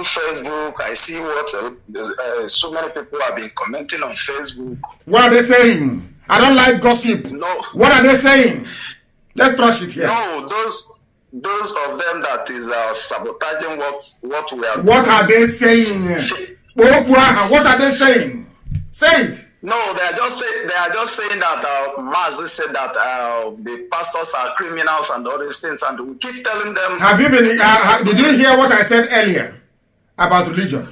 through Facebook, I see what so many people have been commenting on Facebook. What are they saying? I don't like gossip. No. What are they saying? Let's trash it here. No, those of them that is sabotaging what we are. What are they saying? What are they saying? Say it. No, they are just saying that Mazi said that the pastors are criminals and all these things, and we keep telling them. Have you been? Did you hear what I said earlier about religion?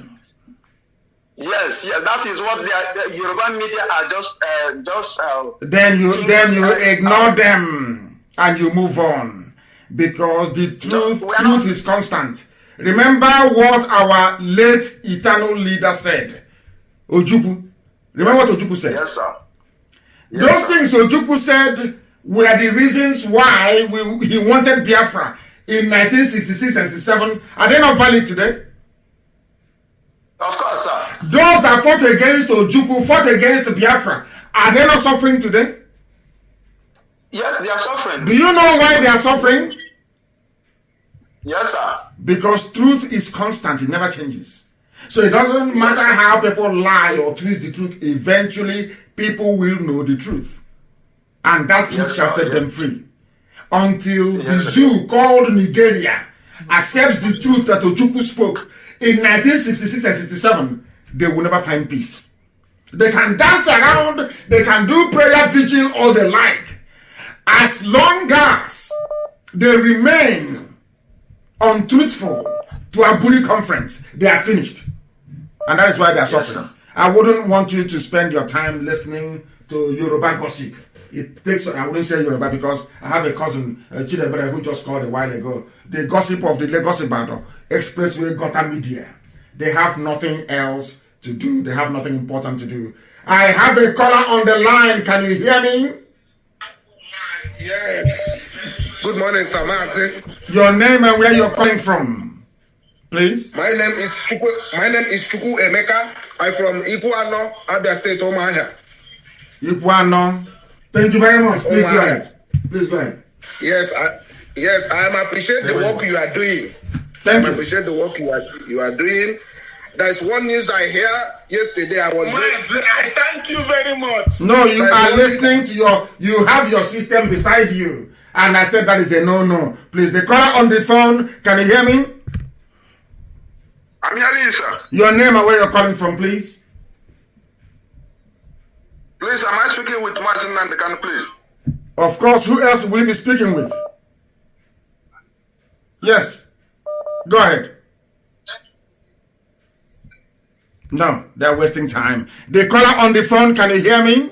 Yes, that is what the Yoruba media are just. Then you ignore them and you move on, because the truth is constant. Remember what our late eternal leader said, Ojukwu. Remember what Ojukwu said? Yes, sir. Yes, Those things Ojukwu said were the reasons why he wanted Biafra in 1966 and 67. Are they not valid today? Of course, sir. Those that fought against Ojukwu, fought against Biafra, are they not suffering today? Yes, they are suffering. Do you know why they are suffering? Yes, sir. Because truth is constant, it never changes. So it doesn't matter how people lie or twist the truth, eventually people will know the truth. And that truth shall set them free. Until the zoo called Nigeria accepts the truth that Ojukwu spoke in 1966 and 67, they will never find peace. They can dance around, they can do prayer vigil all they like. As long as they remain untruthful to a bully conference, they are finished. And that is why they are suffering. I wouldn't want you to spend your time listening to Yoruba gossip. It takes, I wouldn't say Yoruba because I have a cousin, Chidebere, who just called a while ago. The gossip of the Lagos Ibadan Expressway Gota Media. They have nothing else to do. They have nothing important to do. I have a caller on the line. Can you hear me? Yes. Good morning, Sir Mazi. Your name and where you're calling from, please. My name is Chuku Emeka. I'm from Iguano, Abia State, Omahia. Iguano. Thank you very much. Please go ahead. Please go ahead. Yes, I appreciate the work you are doing. Thank you. I appreciate the work you are doing. There's one news I heard yesterday. I thank you very much. No, you are listening to you have your system beside you. And I said that is a no. Please, the caller on the phone, can you hear me? I'm hearing you, sir. Your name and where you're calling from, please. Please, am I speaking with Mazi Nnamdi Kanu, please? Of course, who else will you be speaking with? Yes. Go ahead. No, they're wasting time. The caller on the phone, can you hear me?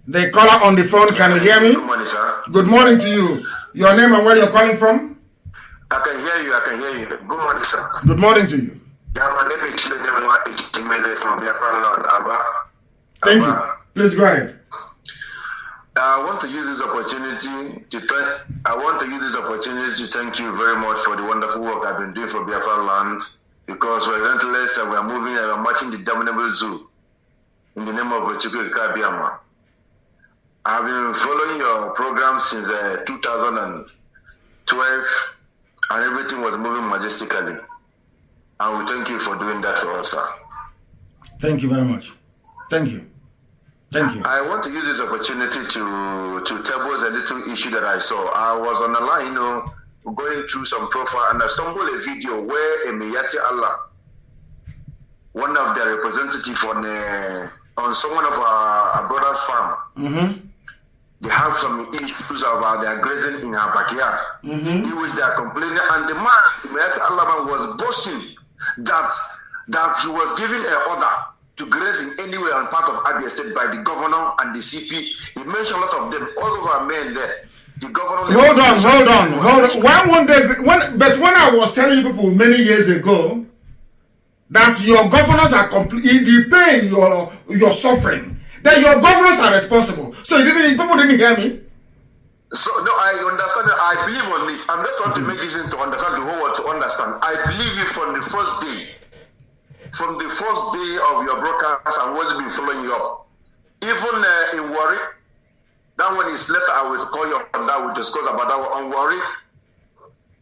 The caller on the phone, can you hear me? Good morning, sir. Good morning to you. Your name and where you're calling from? I can hear you. Good morning, sir. Good morning to you. Yeah, my name is from Biafra. Thank you. Please go ahead. I want to use this opportunity to thank you very much for the wonderful work I've been doing for Biafra land, because we're relentless and we're moving and we're marching the dominable zoo in the name of Chukwu Kabiama. I've been following your program since 2012 and everything was moving majestically. And we thank you for doing that for us, sir. Thank you very much. Thank you. Thank you. I want to use this opportunity to table a little issue that I saw. I was on the line, going through some profile, and I stumbled a video where Emiyati Allah, one of the representatives on some of our brother's farm, they have some issues about their grazing in our backyard, in which they are complaining, and the man, Emiyati Allah, was boasting that he was giving an order to graze in anywhere on part of Abia State by the governor and the CP. He mentioned a lot of them, all of our men there. The governor. Hold on. But when I was telling you people many years ago that your governors are the pain you're suffering, that your governors are responsible. So people didn't hear me. So no, I understand. I believe on it. I'm just trying to make this to understand the whole world to understand. I believe you from the first day. From the first day of your broadcast, I've always been following you up. Even in Warri, that one is later, I will call you on that. We'll discuss about that one on Warri.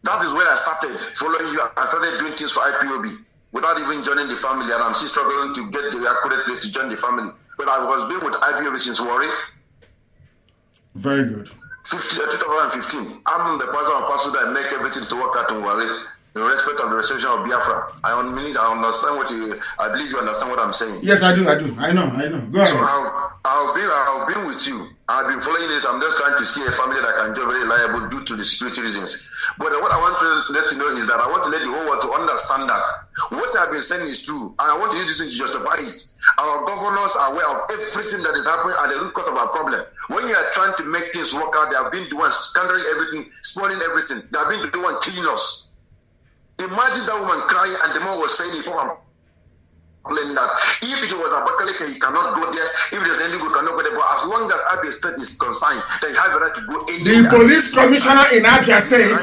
That is when I started following you. I started doing things for IPOB without even joining the family, and I'm still struggling to get the accurate place to join the family. But I was being with IPOB since Warri. Very good. 2015. I'm the person that make everything to work out in Warri in respect of the restoration of Biafra. I understand what you. I believe you understand what I'm saying. Yes, I do. I know. Go ahead. So I've been with you. I've been following it. I'm just trying to see a family that can be very reliable due to the security reasons. But what I want to let you know is that I want to let the whole world to understand that what I've been saying is true, and I want to use this to justify it. Our governors are aware of everything that is happening and the root cause of our problem. When you are trying to make things work out, they have been the ones squandering everything, spoiling everything. They have been the ones killing us. Imagine that woman crying, and the man was saying it. That if it was Abakaleke, he cannot go there. If there's any good, cannot go there. But as long as Abia State is concerned, they have the right to go anywhere. The police commissioner in Abia State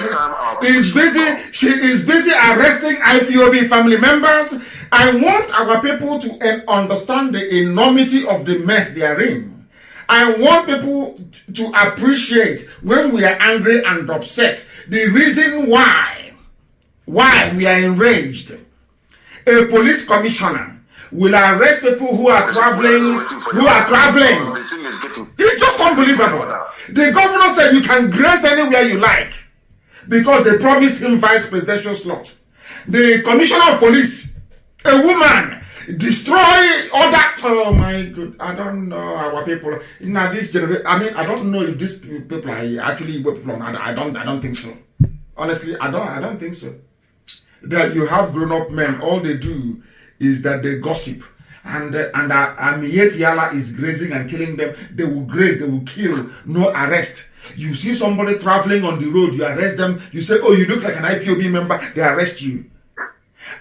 is busy. She is busy arresting IPOB family members. I want our people to understand the enormity of the mess they are in. I want people to appreciate when we are angry and upset. The reason why we are enraged. A police commissioner will arrest people who are traveling. It's just unbelievable. The governor said you can grace anywhere you like because they promised him vice presidential slot. The commissioner of police, a woman, destroy all that. Oh my God, I don't know our people. Now this generation, I mean, I don't know if these people are actually people or not. I don't think so. Honestly, I don't think so. That you have grown-up men, all they do is that they gossip, and yet Yala is grazing and killing them. They will graze, they will kill, no arrest. You see somebody traveling on the road, you arrest them. You say, "Oh, you look like an IPOB member." They arrest you.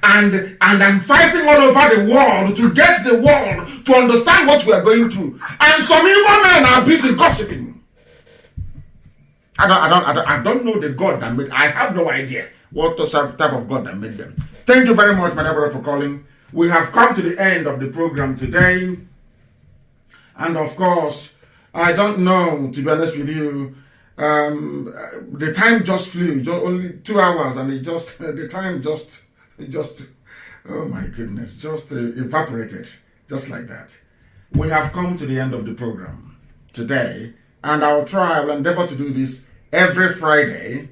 And I'm fighting all over the world to get the world to understand what we are going through. And some Igbo men are busy gossiping. I don't know the God that made. I have no idea what type of God that made them. Thank you very much, my brother, for calling. We have come to the end of the program today. And of course, I don't know, to be honest with you, the time just flew, only 2 hours, and the time just, oh my goodness, just evaporated, just like that. We have come to the end of the program today, and I will endeavor to do this every Friday.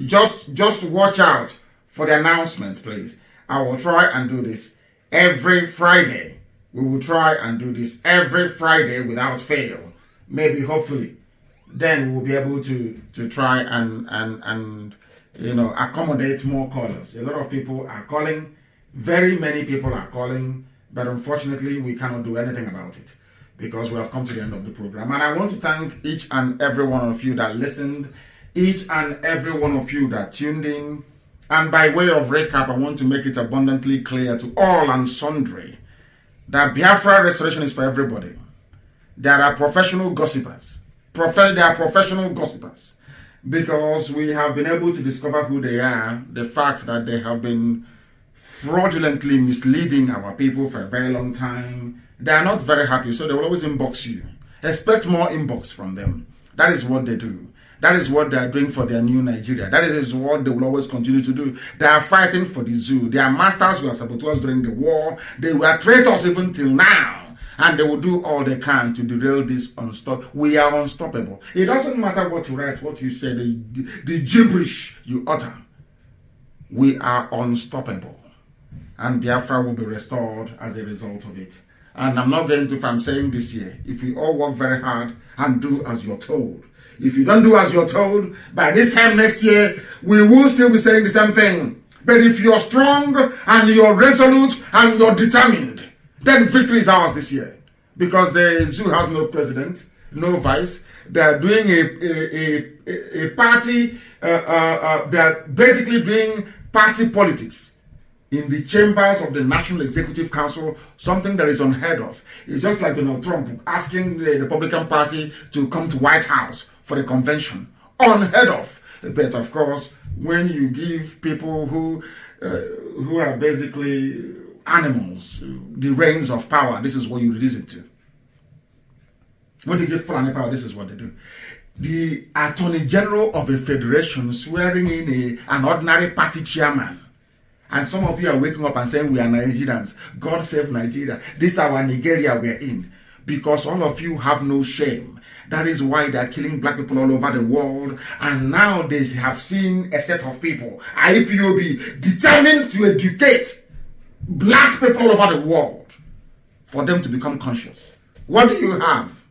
Just watch out for the announcement, please. I will try and do this every Friday. We will try and do this every Friday without fail. Maybe, hopefully, then we will be able to try and accommodate more callers. A lot of people are calling. Very many people are calling, but unfortunately, we cannot do anything about it because we have come to the end of the program. And I want to thank each and every one of you that listened. Each and every one of you that tuned in. And by way of recap, I want to make it abundantly clear to all and sundry that Biafra restoration is for everybody. There are professional gossipers. There are professional gossipers. Because we have been able to discover who they are, the fact that they have been fraudulently misleading our people for a very long time. They are not very happy, so they will always inbox you. Expect more inbox from them. That is what they do. That is what they are doing for their new Nigeria. That is what they will always continue to do. They are fighting for the zoo. Their masters were saboteurs during the war. They were traitors even till now. And they will do all they can to derail this unstoppable. We are unstoppable. It doesn't matter what you write, what you say, the gibberish you utter. We are unstoppable. And Biafra will be restored as a result of it. And I'm not going to, if I'm saying this here, if we all work very hard and do as you're told. If you don't do as you're told, by this time next year, we will still be saying the same thing. But if you're strong and you're resolute and you're determined, then victory is ours this year. Because the zoo has no president, no vice. They're doing a party, they're basically doing party politics in the chambers of the National Executive Council, something that is unheard of. It's just like Donald Trump asking the Republican Party to come to White House for a convention. Unheard of. But of course, when you give people who are basically animals the reins of power, this is what you reduce it to. When you give Fulani power, this is what they do. the Attorney General of a federation swearing in an ordinary party chairman. And some of you are waking up and saying we are Nigerians. God save Nigeria. This is our Nigeria we're in. Because all of you have no shame. That is why they are killing black people all over the world. And now they have seen a set of people, IPOB, determined to educate black people all over the world for them to become conscious. What do you have?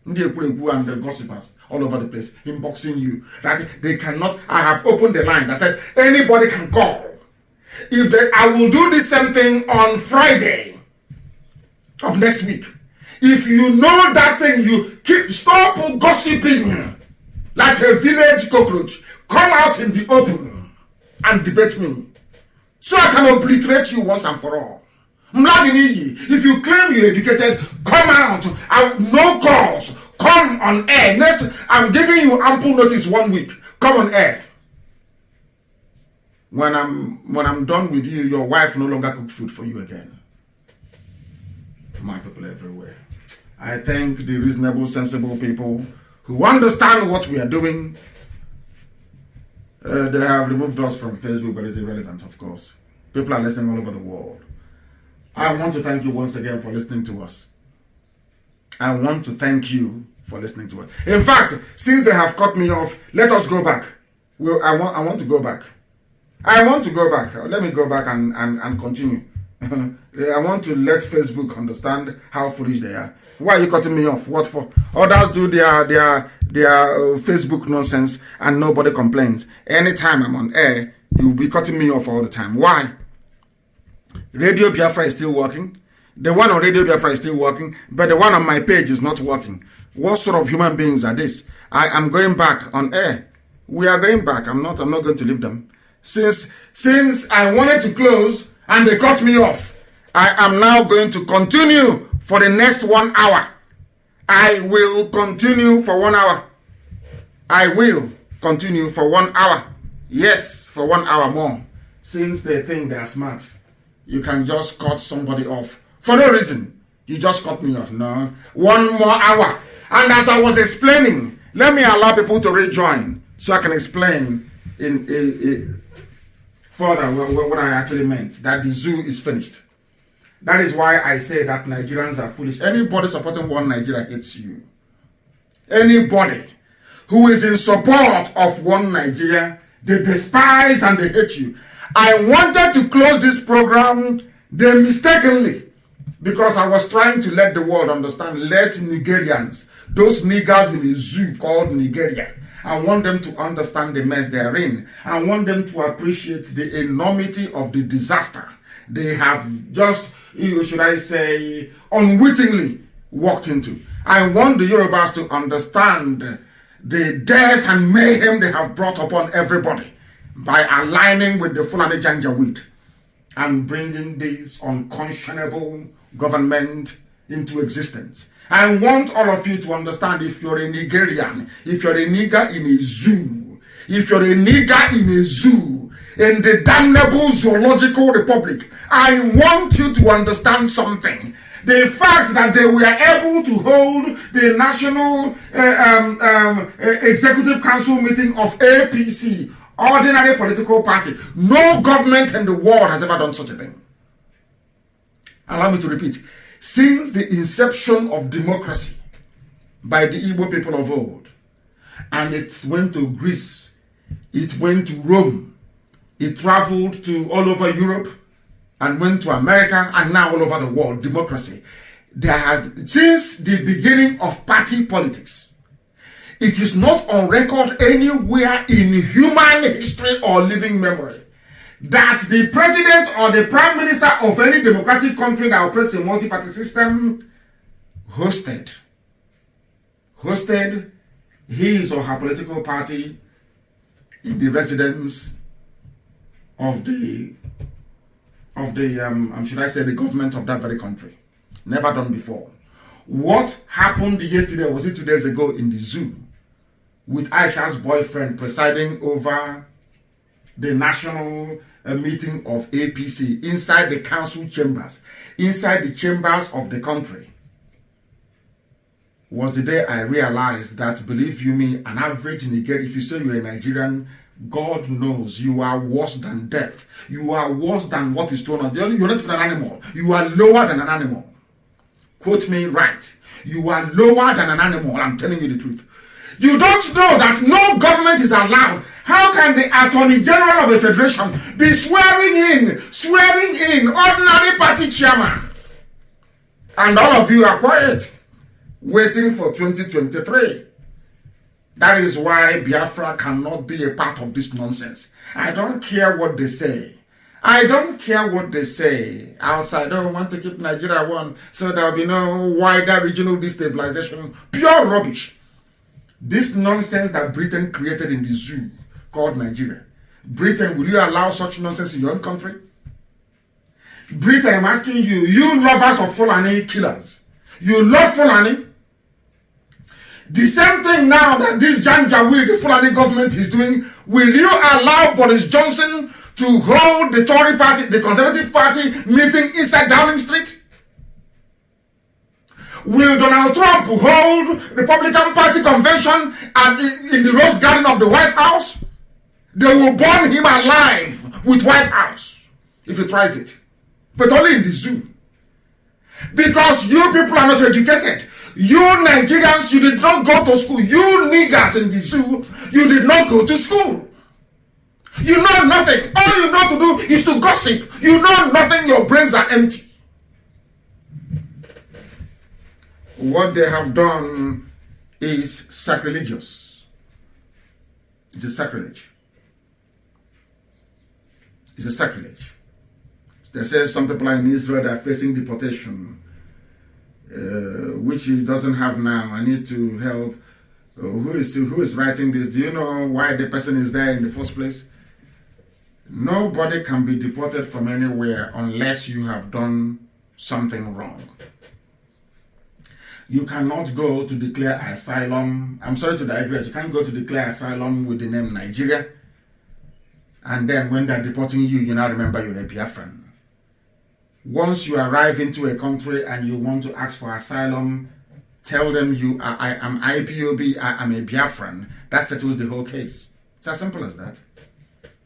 And the gossipers all over the place inboxing you. That they cannot. I have opened the lines. I said anybody can call. I will do the same thing on Friday of next week. If you know that thing, you stop gossiping like a village cockroach. Come out in the open and debate me, so I can obliterate you once and for all. If you claim you're educated, come out. No calls. Come on air. Next, I'm giving you ample notice 1 week. Come on air. When I'm done with you, your wife no longer cook food for you again. My people everywhere. I thank the reasonable, sensible people who understand what we are doing. They have removed us from Facebook, but it's irrelevant, of course. People are listening all over the world. I want to thank you once again for listening to us. I want to thank you for listening to us. In fact, since they have cut me off, let us go back. I want to go back. I want to go back. Let me go back and continue. I want to let Facebook understand how foolish they are. Why are you cutting me off? What for? Others do their Facebook nonsense and nobody complains. Anytime I'm on air, you'll be cutting me off all the time. Why? Radio Biafra is still working. The one on Radio Biafra is still working, but the one on my page is not working. What sort of human beings are this? I am going back on air. We are going back. I'm not going to leave them. Since I wanted to close and they cut me off, I am now going to continue for the next 1 hour. I will continue for 1 hour. I will continue for 1 hour. Yes, for 1 hour more. Since they think they are smart, you can just cut somebody off for no reason. You just cut me off. No, 1 more hour. And as I was explaining, let me allow people to rejoin so I can explain in further what I actually meant, that the zoo is finished. That is why I say that Nigerians are foolish. Anybody supporting one Nigeria hates you. Anybody who is in support of one Nigeria, they despise and they hate you. I wanted to close this program, they mistakenly, because I was trying to let the world understand, let Nigerians, those niggers in the zoo called Nigeria, I want them to understand the mess they are in. I want them to appreciate the enormity of the disaster they have just, should I say, unwittingly walked into. I want the Yorubas to understand the death and mayhem they have brought upon everybody by aligning with the Fulani Janjaweed and bringing this unconscionable government into existence. I want all of you to understand, if you're a Nigerian, if you're a nigger in a zoo, if you're a nigger in a zoo, in the damnable zoological republic, I want you to understand something. The fact that they were able to hold the National Executive Council meeting of APC, ordinary political party, no government in the world has ever done such a thing. Allow me to repeat. Since the inception of democracy by the Igbo people of old, and it went to Greece, it went to Rome, it traveled to all over Europe, and went to America, and now all over the world, democracy. There has, since the beginning of party politics, it is not on record anywhere in human history or living memory that the president or the prime minister of any democratic country that operates a multi-party system hosted his or her political party in the residence of the should I say, the government of that very country. Never done before. What happened yesterday, was it 2 days ago, in the zoo, with Aisha's boyfriend presiding over the national meeting of APC inside the council chambers, inside the chambers of the country. was the day I realized that, believe you me, an average Nigerian, if you say you're a Nigerian, God knows you are worse than death. You are worse than what is thrown out. You're not even an animal. You are lower than an animal. Quote me right. You are lower than an animal. I'm telling you the truth. You don't know that no government is allowed. How can the Attorney General of a federation be swearing in ordinary party chairman? And all of you are quiet, waiting for 2023. That is why Biafra cannot be a part of this nonsense. I don't care what they say. I don't care what they say outside. I don't want to keep Nigeria one, so there will be no wider regional destabilization. Pure rubbish. This nonsense that Britain created in the zoo called Nigeria. Britain, will you allow such nonsense in your own country? Britain, I'm asking you, you lovers of Fulani killers, you love Fulani? The same thing now that this Janjaweed, the Fulani government is doing, will you allow Boris Johnson to hold the Tory party, the Conservative party meeting inside Downing Street? Will Donald Trump hold Republican Party convention in the Rose Garden of the White House? They will burn him alive with White House if he tries it. But only in the zoo. Because you people are not educated. You Nigerians, you did not go to school. You niggers in the zoo, you did not go to school. You know nothing. All you know to do is to gossip. You know nothing. Your brains are empty. What they have done is sacrilegious. It's a sacrilege. It's a sacrilege. They say some people are in Israel that are facing deportation, which it doesn't have now. I need to help. Who is writing this? Do you know why the person is there in the first place? Nobody can be deported from anywhere unless you have done something wrong. You cannot go to declare asylum. I'm sorry to digress. You can't go to declare asylum with the name Nigeria. And then when they're deporting you, you now remember you're a Biafran. Once you arrive into a country and you want to ask for asylum, tell them I am IPOB, I am a Biafran. That settles the whole case. It's as simple as that.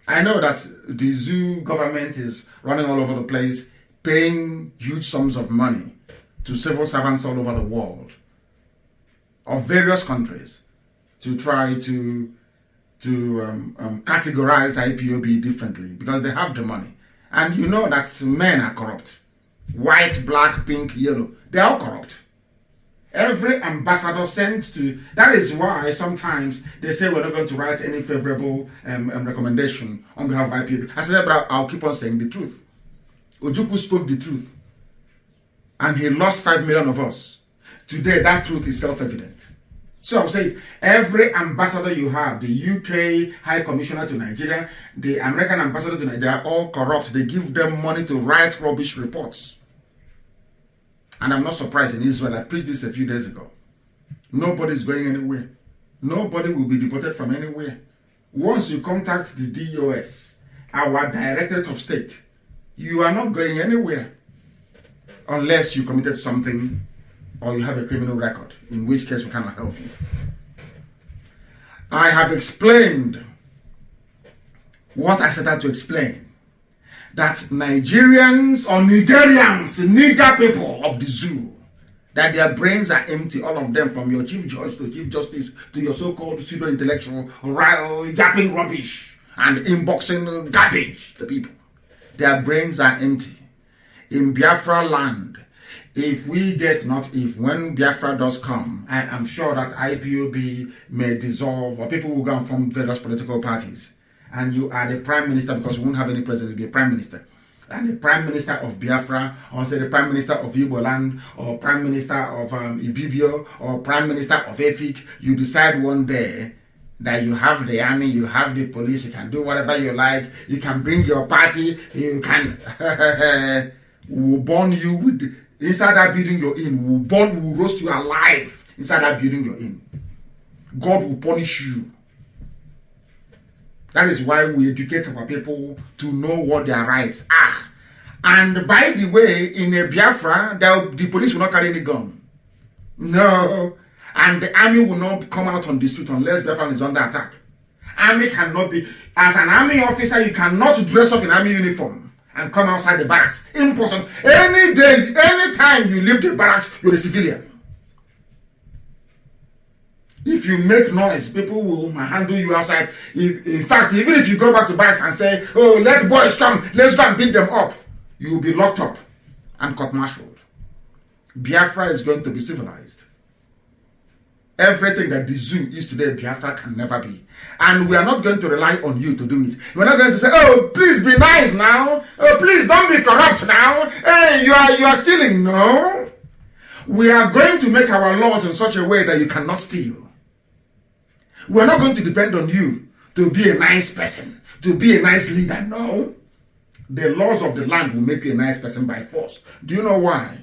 I know that the zoo government is running all over the place, paying huge sums of money to civil servants all over the world of various countries to try to categorize IPOB differently because they have the money. And you know that men are corrupt. White, black, pink, yellow. They're all corrupt. Every ambassador sent to... That is why sometimes they say we're not going to write any favorable recommendation on behalf of IPOB. I said, but I'll keep on saying the truth. Ojukwu spoke the truth. And he lost 5 million of us. Today, that truth is self-evident. So I would say, every ambassador you have, the UK High Commissioner to Nigeria, the American ambassador to Nigeria, they are all corrupt. They give them money to write rubbish reports. And I'm not surprised in Israel. I preached this a few days ago. Nobody is going anywhere. Nobody will be deported from anywhere. Once you contact the DOS, our Directorate of State, you are not going anywhere unless you committed something or you have a criminal record, in which case we cannot help you. I have explained what I set out to explain. That Nigerians or Nigerians, nigger people of the zoo, that their brains are empty, all of them, from your chief judge to chief justice to your so-called pseudo-intellectual, yapping rubbish and inboxing garbage to people. Their brains are empty. In Biafra land, when Biafra does come, I am sure that IPOB may dissolve, or people will go and form various political parties. And you are the prime minister, because we won't have any president, you'll be a prime minister. And the prime minister of Biafra, or say the prime minister of Igbo land, or prime minister of Ibibio, or prime minister of Efik, you decide one day that you have the army, you have the police, you can do whatever you like, you can bring your party, you can... we will burn you with... Inside that building you're in, we will roast you alive inside that building you're in. God will punish you. That is why we educate our people to know what their rights are. And by the way, in a Biafra, the police will not carry any gun. No. And the army will not come out on the street unless Biafra is under attack. Army cannot be, as an army officer, you cannot dress up in army uniform and come outside the barracks. Impossible. Any day, any time you leave the barracks, you're a civilian. If you make noise, people will handle you outside. In fact, even if you go back to barracks and say, oh, let boys come, let's go and beat them up, you will be locked up and court-martialed. Biafra is going to be civilized. Everything that the zoo is today, Biafra can never be. And we are not going to rely on you to do it. We're not going to say, oh, please be nice now. Oh, please don't be corrupt now. Hey, you are stealing. No. We are going to make our laws in such a way that you cannot steal. We're not going to depend on you to be a nice person, to be a nice leader. No. The laws of the land will make you a nice person by force. Do you know why?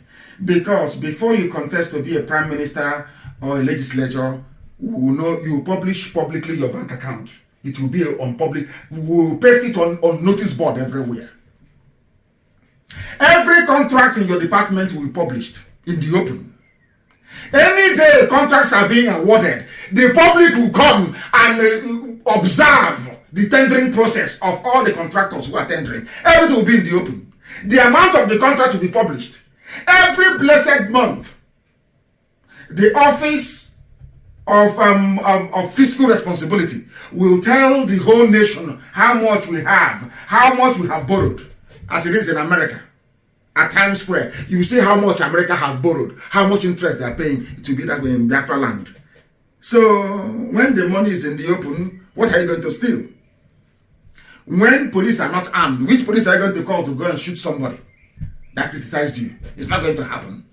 Because before you contest to be a prime minister or a legislature, we will know you publish publicly your bank account. It will be on public. We will paste it on notice board everywhere. Every contract in your department will be published in the open. Any day contracts are being awarded, the public will come and observe the tendering process of all the contractors who are tendering. Everything will be in the open. The amount of the contract will be published. Every blessed month, the office of fiscal responsibility will tell the whole nation how much we have borrowed, as it is in America. At Times Square, you see how much America has borrowed, how much interest they are paying. It will be that way in Biafra land. So when the money is in the open, what are you going to steal? When police are not armed, which police are you going to call to go and shoot somebody that criticized you? It's not going to happen.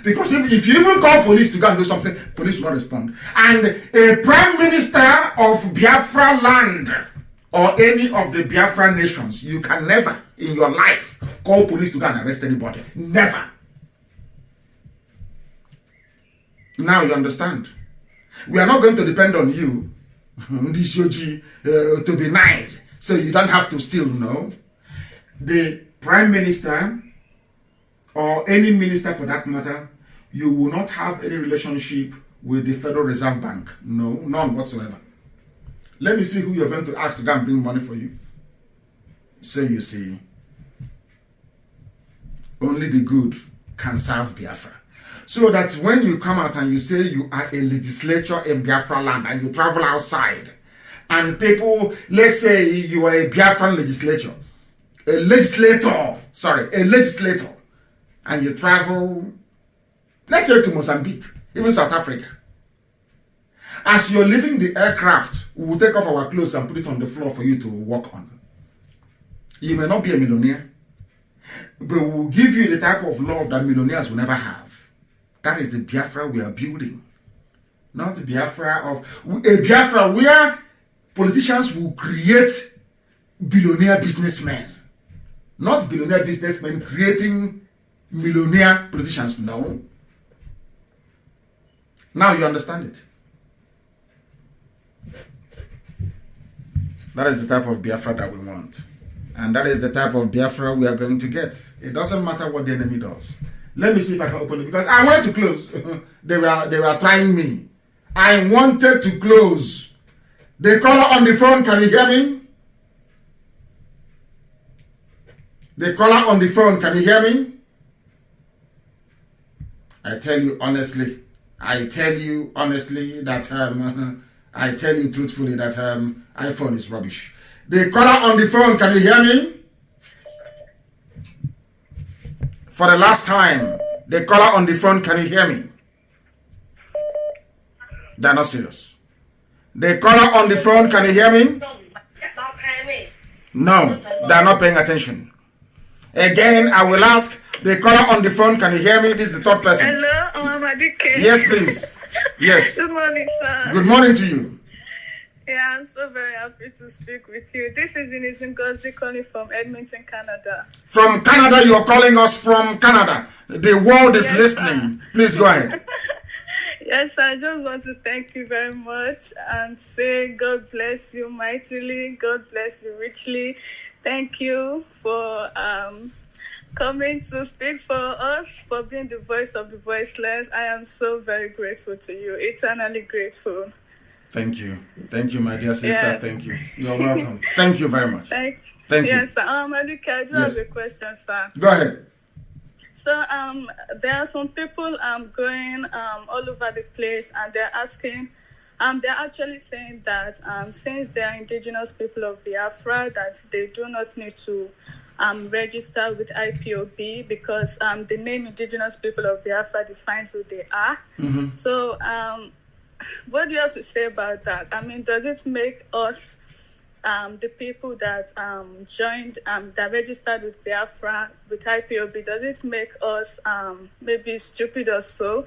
Because if you even call police to go and do something, police will not respond. And a prime minister of Biafra land or any of the Biafra nations, you can never in your life call police to go and arrest anybody. Never. Now you understand. We are not going to depend on you, to be nice, so you don't have to steal, no. The prime minister, or any minister for that matter, you will not have any relationship with the Federal Reserve Bank. No, none whatsoever. Let me see who you're going to ask to go and bring money for you. So you see, only the good can serve Biafra. So that when you come out and you say you are a legislator in Biafra land and you travel outside, and people, let's say you are a Biafran legislator, and you travel, let's say to Mozambique, even South Africa. As you're leaving the aircraft, we will take off our clothes and put it on the floor for you to walk on. You may not be a millionaire, but we will give you the type of love that millionaires will never have. That is the Biafra we are building. Not the Biafra of... A Biafra where politicians will create billionaire businessmen. Not billionaire businessmen creating millionaire politicians. No. Now you understand it. That is the type of Biafra that we want. And that is the type of Biafra we are going to get. It doesn't matter what the enemy does. Let me see if I can open it, because I wanted to close. They were trying me. I wanted to close. The caller on the phone, can you hear me? The caller on the phone, can you hear me? I tell you honestly that I tell you truthfully that iPhone is rubbish. The caller on the phone, can you hear me? For the last time, the caller on the phone, can you hear me? They're not serious. The caller on the phone, can you hear me? No, they're not paying attention. Again, I will ask the caller on the phone, can you hear me? This is the third person. Hello, Mamadike. Yes, please. Yes. Good morning, sir. Good morning to you. Yeah, I'm so very happy to speak with you. This is Eunice Ngozi calling from Edmonton, Canada. From Canada, you're calling us from Canada. The world is listening. Sir. Please go ahead. Yes, I just want to thank you very much and say God bless you mightily. God bless you richly. Thank you for coming to speak for us, for being the voice of the voiceless. I am so very grateful to you, eternally grateful. Thank you. Thank you, my dear sister. Yes. Thank you. You're welcome. Thank you very much. Thank you. Yes, sir. Adike, I do have a question, sir. Go ahead. So there are some people going all over the place, and they're asking, they're actually saying that since they are indigenous people of Biafra, that they do not need to register with IPOB because the name indigenous people of Biafra defines who they are. Mm-hmm. So what do you have to say about that? I mean, does it make us the people that joined, that registered with Biafra, with IPOB, does it make us maybe stupid or so?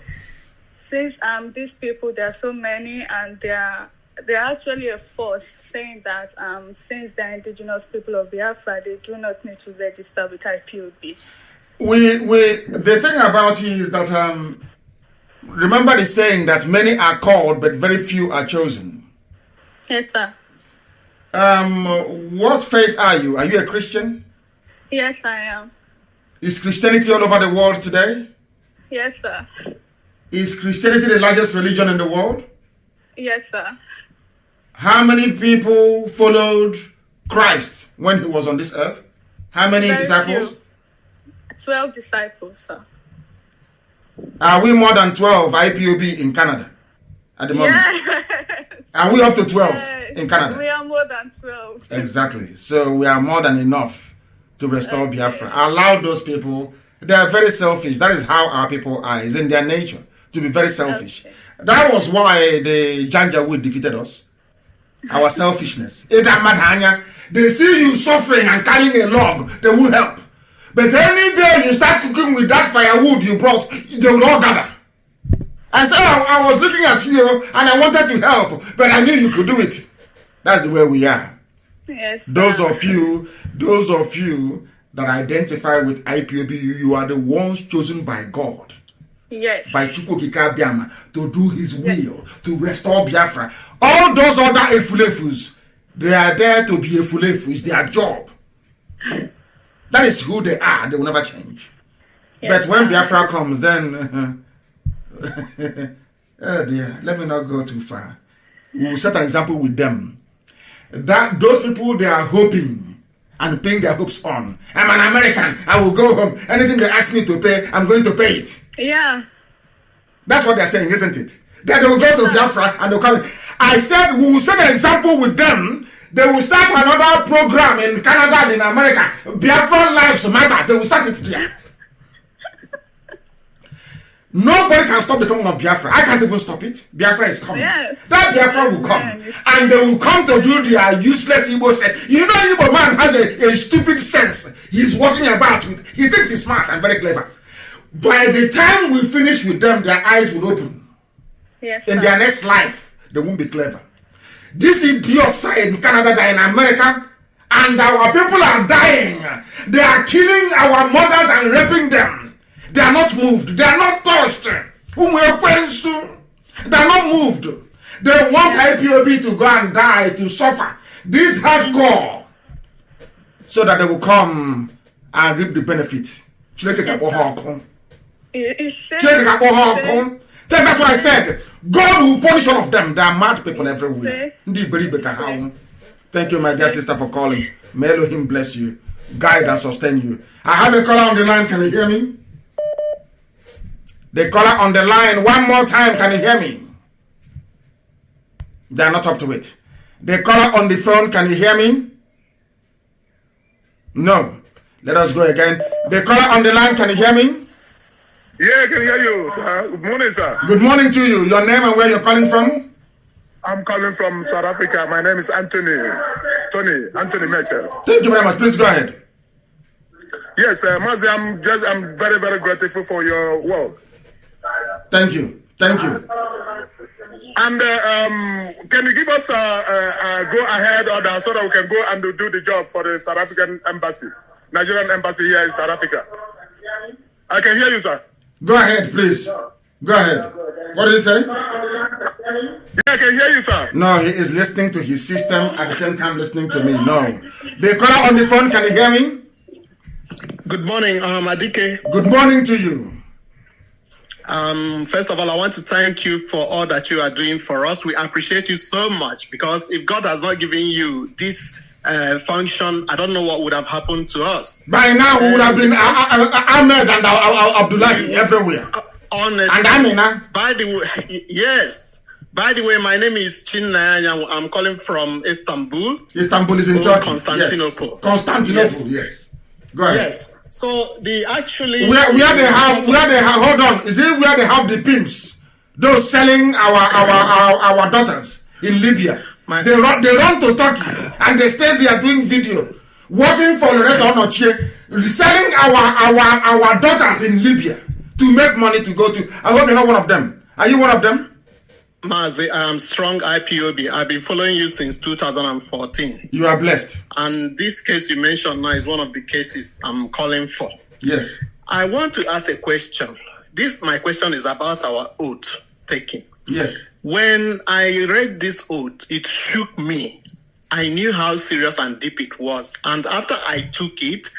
Since these people, there are so many, and they're actually a force saying that since they're indigenous people of Biafra, they do not need to register with IPOB. The thing about it is that remember the saying that many are called, but very few are chosen. Yes, sir. What faith are you? Are you a Christian? Yes, I am. Is Christianity all over the world today? Yes, sir. Is Christianity the largest religion in the world? Yes, sir. How many people followed Christ when he was on this earth? How many Very disciples? few. 12 disciples, sir. Are we more than 12 IPOB in Canada at the moment? Yes. Are we up to 12 Yes. in Canada? We are more than 12. Exactly. So we are more than enough to restore Biafra. Allow those people. They are very selfish. That is how our people are. It's in their nature to be very selfish. Okay. That was why the Janjaweed defeated us. Our selfishness. They see you suffering and carrying a log, they will help. But any day you start cooking with that firewood you brought, they will all gather. I said, I was looking at you and I wanted to help, but I knew you could do it. That's the way we are. Yes. Those of you that identify with IPOB, you are the ones chosen by God. Yes. By Chukwukika Biama to do his will, to restore Biafra. All those other Efulefus, they are there to be Efulefu. It's their job. That is who they are. They will never change. Yes, but when Biafra comes, then oh dear, let me not go too far. We will set an example with them. That those people, they are hoping and paying their hopes on. I'm an American. I will go home. Anything they ask me to pay, I'm going to pay it. Yeah. That's what they're saying, isn't it? That they will go to Biafra and they'll come. I said we will set an example with them. They will start another program in Canada and in America. Biafra Lives Matter. They will start it there. Nobody can stop the coming of Biafra. I can't even stop it. Biafra is coming. Yes. That Biafra will come. And they will come to do their useless Igbo sense. You know, Igbo man has a stupid sense. He's walking about with. He thinks he's smart and very clever. By the time we finish with them, their eyes will open. Yes. In their next life, they won't be clever. These idiots are in Canada, they're in America, and our people are dying. They are killing our mothers and raping them. They are not moved. They are not touched. They are not moved. They want IPOB to go and die, to suffer. This hardcore, so that they will come and reap the benefit. Then that's what I said. God will punish all of them. There are mad people everywhere. Thank you, my dear sister, for calling. May Elohim bless you, guide and sustain you. I have a caller on the line. Can you hear me? The caller on the line, one more time. Can you hear me? They are not up to it. The caller on the phone, can you hear me? No. Let us go again. The caller on the line, can you hear me? Yeah, I can hear you, sir. Good morning, sir. Good morning to you. Your name and where you're calling from? I'm calling from South Africa. My name is Anthony Mitchell. Thank you very much. Please go ahead. Yes, Mazi, I'm very, very grateful for your work. Thank you. Thank you. And can you give us a go ahead order so that we can go and do the job for the South African embassy, Nigerian embassy here in South Africa? I can hear you, sir. Go ahead, please. Go ahead. What did you say? Yeah, I can hear you, sir. No, he is listening to his system at the same time listening to me. No. The caller on the phone, can you hear me? Good morning, Adike. Good morning to you. First of all, I want to thank you for all that you are doing for us. We appreciate you so much, because if God has not given you this function, I don't know what would have happened to us. By now, we would have been Ahmed and Abdullahi everywhere. Honestly. And Amina. By the way, yes. By the way, my name is Chinaya. I'm calling from Istanbul. Istanbul is in Turkey. Constantinople. Yes. Constantinople, yes. Go ahead. Yes. So they actually where they have hold on, is it where they have the pimps, those selling our daughters in Libya? They run to Turkey and they stay there doing video, working for Loretta Onochie, selling our daughters in Libya to make money to go to. I hope you're not one of them. Are you one of them? Mazi, I am strong IPOB. I've been following you since 2014. You are blessed. And this case you mentioned now is one of the cases I'm calling for. Yes. I want to ask a question. My question is about our oath taking. Yes. When I read this oath, it shook me. I knew how serious and deep it was. And after I took it,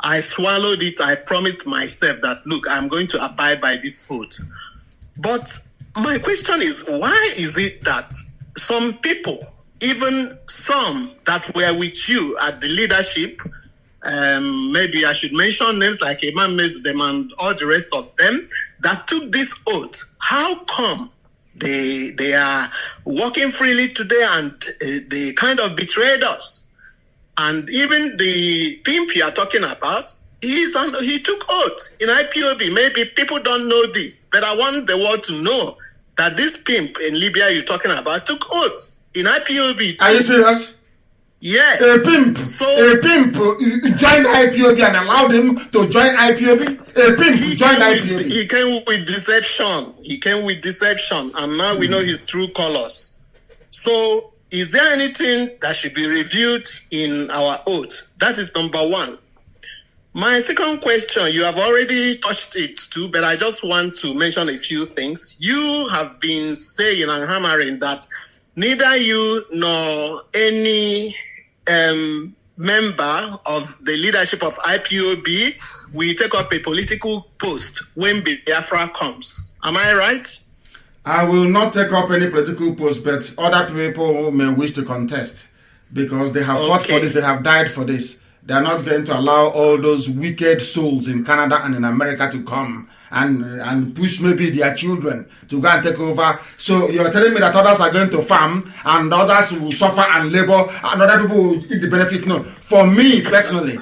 I swallowed it. I promised myself that, look, I'm going to abide by this oath. But my question is, why is it that some people, even some that were with you at the leadership, maybe I should mention names like Imam Mezdem and all the rest of them, that took this oath, how come they are walking freely today and they kind of betrayed us? And even the pimp you are talking about, he took oath in IPOB. Maybe people don't know this, but I want the world to know that this pimp in Libya you're talking about took oath in IPOB. Are you serious? Yes. A pimp joined IPOB and allowed him to join IPOB? A pimp joined IPOB. He came with deception. And now we know his true colors. So is there anything that should be reviewed in our oath? That is number one. My second question, you have already touched it too, but I just want to mention a few things. You have been saying and hammering that neither you nor any member of the leadership of IPOB will take up a political post when Biafra comes. Am I right? I will not take up any political post, but other people may wish to contest because they have fought for this, they have died for this. They are not going to allow all those wicked souls in Canada and in America to come and push maybe their children to go and take over. So you're telling me that others are going to farm and others will suffer and labor and other people will eat the benefit? No. For me personally,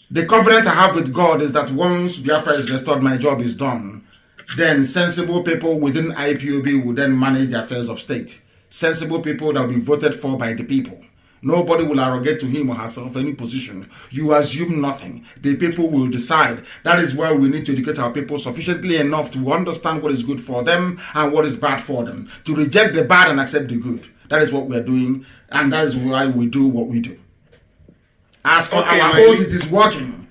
the covenant I have with God is that once Biafra is restored, my job is done. Then sensible people within IPOB will then manage the affairs of state. Sensible people that will be voted for by the people. Nobody will arrogate to him or herself any position. You assume nothing. The people will decide. That is why we need to educate our people sufficiently enough to understand what is good for them and what is bad for them. To reject the bad and accept the good. That is what we are doing, and that is why we do what we do. As for our oath, it is working.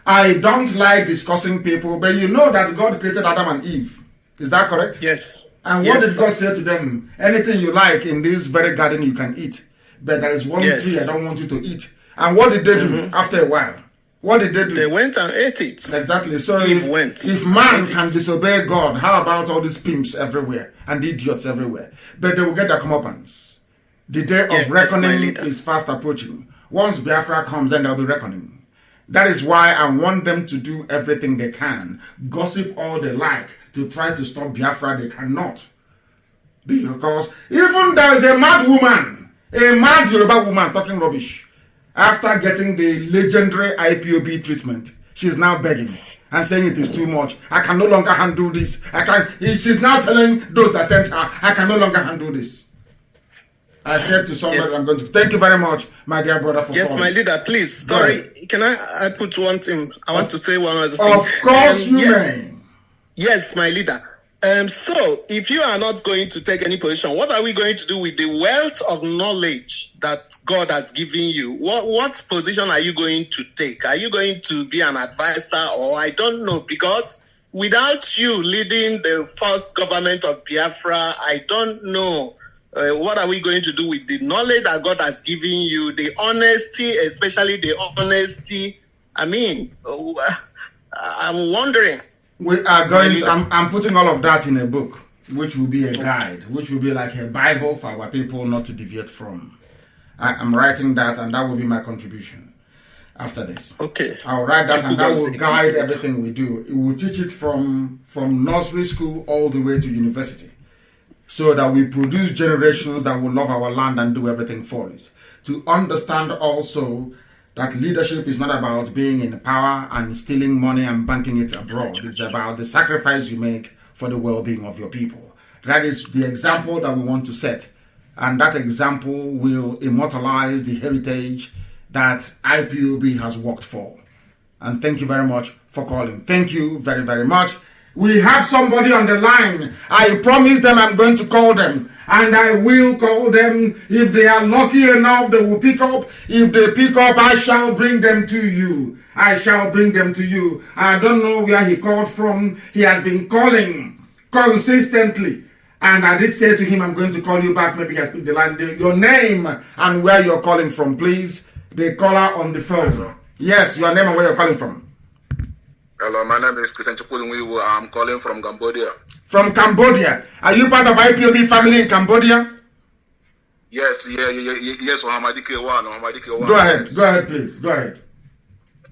I don't like discussing people, but you know that God created Adam and Eve. Is that correct? Yes. And what did God say to them? Anything you like in this very garden you can eat. But there is one tree I don't want you to eat. And what did they do after a while? What did they do? They went and ate it. Exactly. So if man can disobey God, how about all these pimps everywhere and idiots everywhere? But they will get their comeuppance. The day of reckoning is fast approaching. Once Biafra comes, then there will be reckoning. That is why I want them to do everything they can. Gossip all they like to try to stop Biafra. They cannot. Because even there is a mad woman, a mad Yoruba woman talking rubbish. After getting the legendary IPOB treatment, she's now begging and saying it is too much. I can no longer handle this. She's now telling those that sent her, I can no longer handle this. I said to somebody, I'm going to thank you very much, my dear brother, for calling. My leader, please. Sorry, can I put one thing? I want to say one other thing. Of course you may. Yes, my leader. So, if you are not going to take any position, what are we going to do with the wealth of knowledge that God has given you? What position are you going to take? Are you going to be an advisor, or I don't know? Because without you leading the first government of Biafra, I don't know. What are we going to do with the knowledge that God has given you, the honesty, especially the honesty I mean, I'm wondering. We are going to, I'm putting all of that in a book, which will be a guide, which will be like a Bible for our people not to deviate from. I'm writing that, and that will be my contribution after this. Okay. I'll write that, and that will guide everything we do. It will teach it from nursery school all the way to university, so that we produce generations that will love our land and do everything for it. To understand also that leadership is not about being in power and stealing money and banking it abroad. It's about the sacrifice you make for the well-being of your people. That is the example that we want to set. And that example will immortalize the heritage that IPOB has worked for. And thank you very much for calling. Thank you very, very much. We have somebody on the line. I promised them I'm going to call them. And I will call them. If they are lucky enough, they will pick up. If they pick up, I shall bring them to you. I shall bring them to you. I don't know where he called from. He has been calling consistently. And I did say to him, I'm going to call you back. Maybe he has picked the line. Your name and where you're calling from, please. The caller on the phone. Hello. Yes, your name and where you're calling from. Hello, my name is Christian Chipulungu. I'm calling from Cambodia. From Cambodia. Are you part of IPOB family in Cambodia? Yes, yes, Hamadike one. Go ahead, please. Go ahead.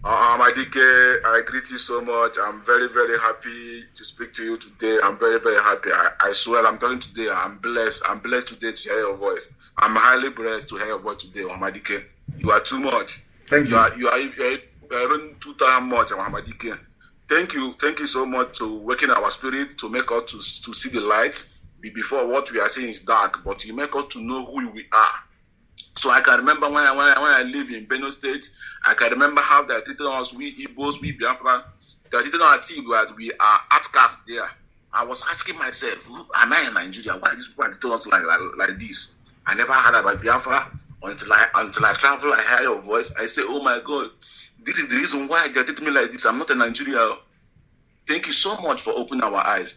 Hamadike, I greet you so much. I'm very, very happy to speak to you today. I'm very, very happy. I swear I'm talking today. I'm blessed. I'm blessed today to hear your voice. I'm highly blessed to hear your voice today, Hamadike. You are too much. Thank you. You are even too damn much, Hamadike. Thank you so much to waking our spirit, to make us to see the light. Before what we are saying is dark, but you make us to know who we are. So I can remember when I live in Benue State, I can remember how they treated us, we Igbos, we Biafra, they treated us as if we are outcasts there. I was asking myself, am I in Nigeria? Why these people treat us like this? I never heard about Biafra until I travel, I hear your voice, I say, oh my God, this is the reason why they treat me like this. I'm not in Nigeria. Thank you so much for opening our eyes.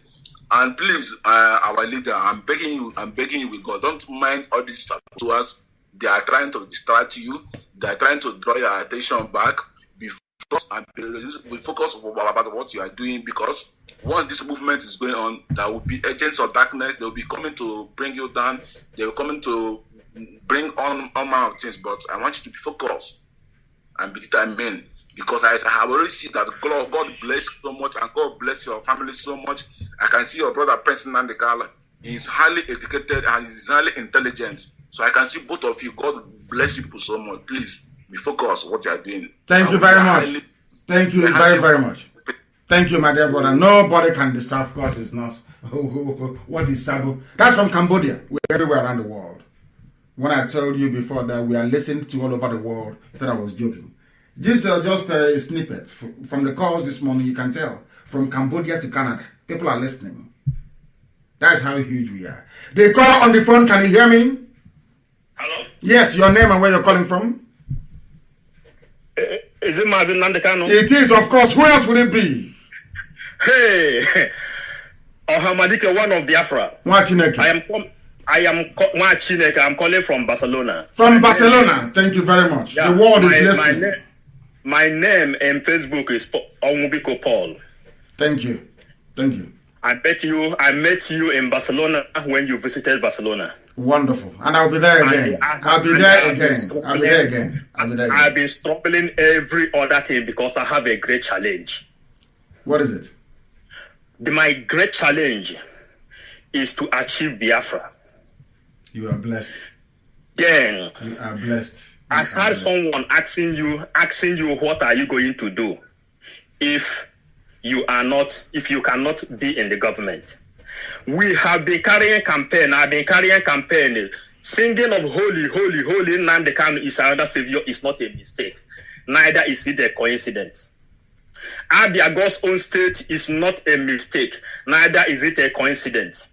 And please, our leader, I'm begging you with God, don't mind all these to us. They are trying to distract you. They are trying to draw your attention back. Be focused about what you are doing, because once this movement is going on, there will be agents of darkness. They will be coming to bring you down. They will coming to bring on all manner of things. But I want you to be focused and be determined, because I have already seen that God bless so much, and God bless your family so much. I can see your brother Prince Nnamdi Kanu. He's highly educated and he's highly intelligent. So I can see both of you. God bless you so much. Please be focused on what you are doing. Thank you very much. Thank you very, very much. Thank you, my dear brother. Nobody can disturb. Of course, it's not. What is Sabo? That's from Cambodia. We're everywhere around the world. When I told you before that we are listened to all over the world, I thought I was joking. This is just a snippet from the calls this morning. You can tell from Cambodia to Canada, people are listening. That's how huge we are. The caller on the phone, can you hear me? Hello? Yes, your name and where you're calling from? Is it Mazi Nnamdi Kanu? It is, of course. Who else would it be? Hey, Hamadike, one of Biafra. I'm calling from Barcelona. From Barcelona. Thank you very much. Yeah, the world is listening. My name in Facebook is Onwubiko Paul. Thank you. Thank you. I met you in Barcelona when you visited Barcelona. Wonderful. And I'll be there again. I'll be there again. I've been struggling every other thing because I have a great challenge. What is it? My great challenge is to achieve Biafra. You are blessed. Yeah. You are blessed. I had someone asking you, what are you going to do if you cannot be in the government? We have been carrying campaign. I've been carrying campaign. Singing of holy, holy, holy Nnamdi Kanu is another savior is not a mistake. Neither is it a coincidence. Abia, God's own state, is not a mistake. Neither is it a coincidence.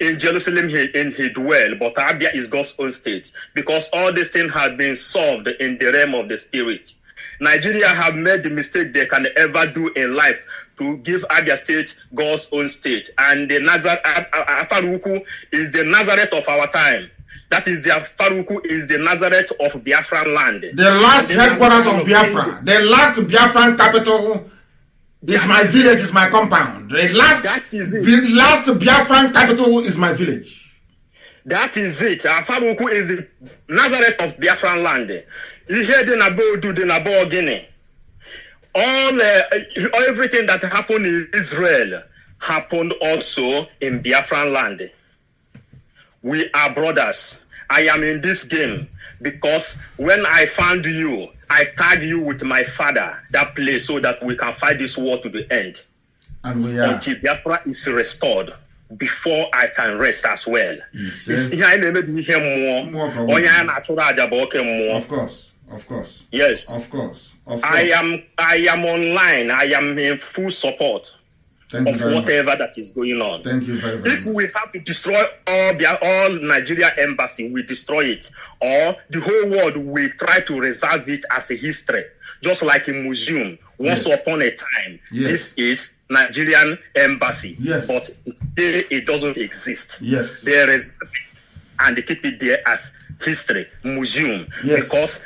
In Jerusalem he dwell, but Abia is God's own state, because all these things have been solved in the realm of the spirit. Nigeria have made the mistake they can ever do in life to give Abia State God's own state. And the Afaruku is the Nazareth of our time. That is their Faruku is the Nazareth of Biafran land. The last headquarters of Biafra. The last Biafran capital is my village, is my compound. The last Biafran capital is my village. That is it. Faruku is the Nazareth of Biafran land. You hear the Nabo do the Nabo Guinea. Everything that happened in Israel happened also in Biafran land. We are brothers. I am in this game because when I found you, I tagged you with my father that place so that we can fight this war to the end. And we are. Until Biafra is restored before I can rest as well. Yes, of course. Of course. Yes. Of course. Of course. I am online. I am in full support of whatever that is going on. Thank you very, very much. If we have to destroy all Nigeria embassy, we destroy it. Or the whole world will try to reserve it as a history. Just like a museum. Once upon a time, this is Nigerian embassy. Yes. But it doesn't exist. Yes. There is, and they keep it there as history, museum. Yes. Because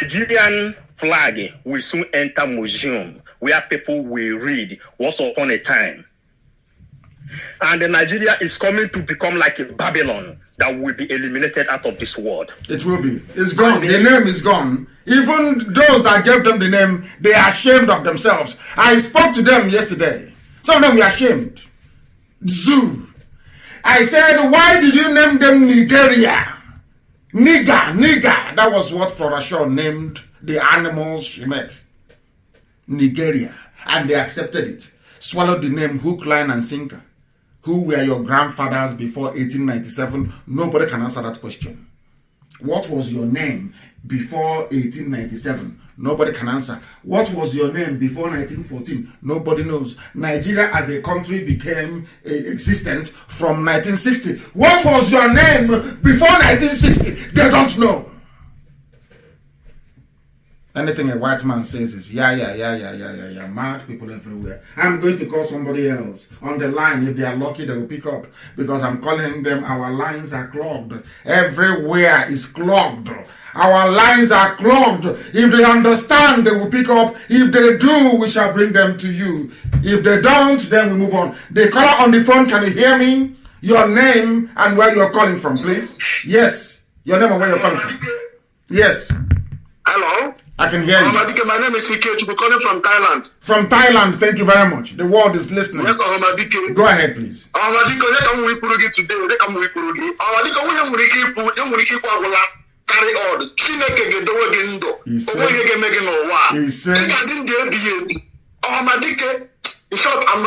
Nigerian flag will soon enter museum where people will read once upon a time. And Nigeria is coming to become like a Babylon that will be eliminated out of this world. It will be. It's gone. The name is gone. Even those that gave them the name, they are ashamed of themselves. I spoke to them yesterday. Some of them were ashamed. Zoo. I said, why did you name them Nigeria? Nigger. That was what Flora Shaw named the animals she met. Nigeria. And they accepted it. Swallowed the name hook, line, and sinker. Who were your grandfathers before 1897? Nobody can answer that question. What was your name before 1897? Nobody can answer. What was your name before 1914? Nobody knows. Nigeria as a country became existent from 1960. What was your name before 1960? They don't know. Anything a white man says is yeah. Mad people everywhere. I'm going to call somebody else on the line. If they are lucky, they will pick up. Because I'm calling them, our lines are clogged. Everywhere is clogged. Our lines are clogged. If they understand, they will pick up. If they do, we shall bring them to you. If they don't, then we move on. The caller on the phone, can you hear me? Your name and where you're calling from, please. Yes. Your name and where you're calling from. Yes. Hello? I can hear you. My name is Ike. We're calling from Thailand. From Thailand, thank you very much. The world is listening. Yes, Ahmadike. Go ahead, please. Ahmadike, let them repurugi today. Let them repurugi. Ahmadike, we have Muriki Pawala. Carry on. Chineke get the Wagendo. He said. Ahmadike. In short, I'm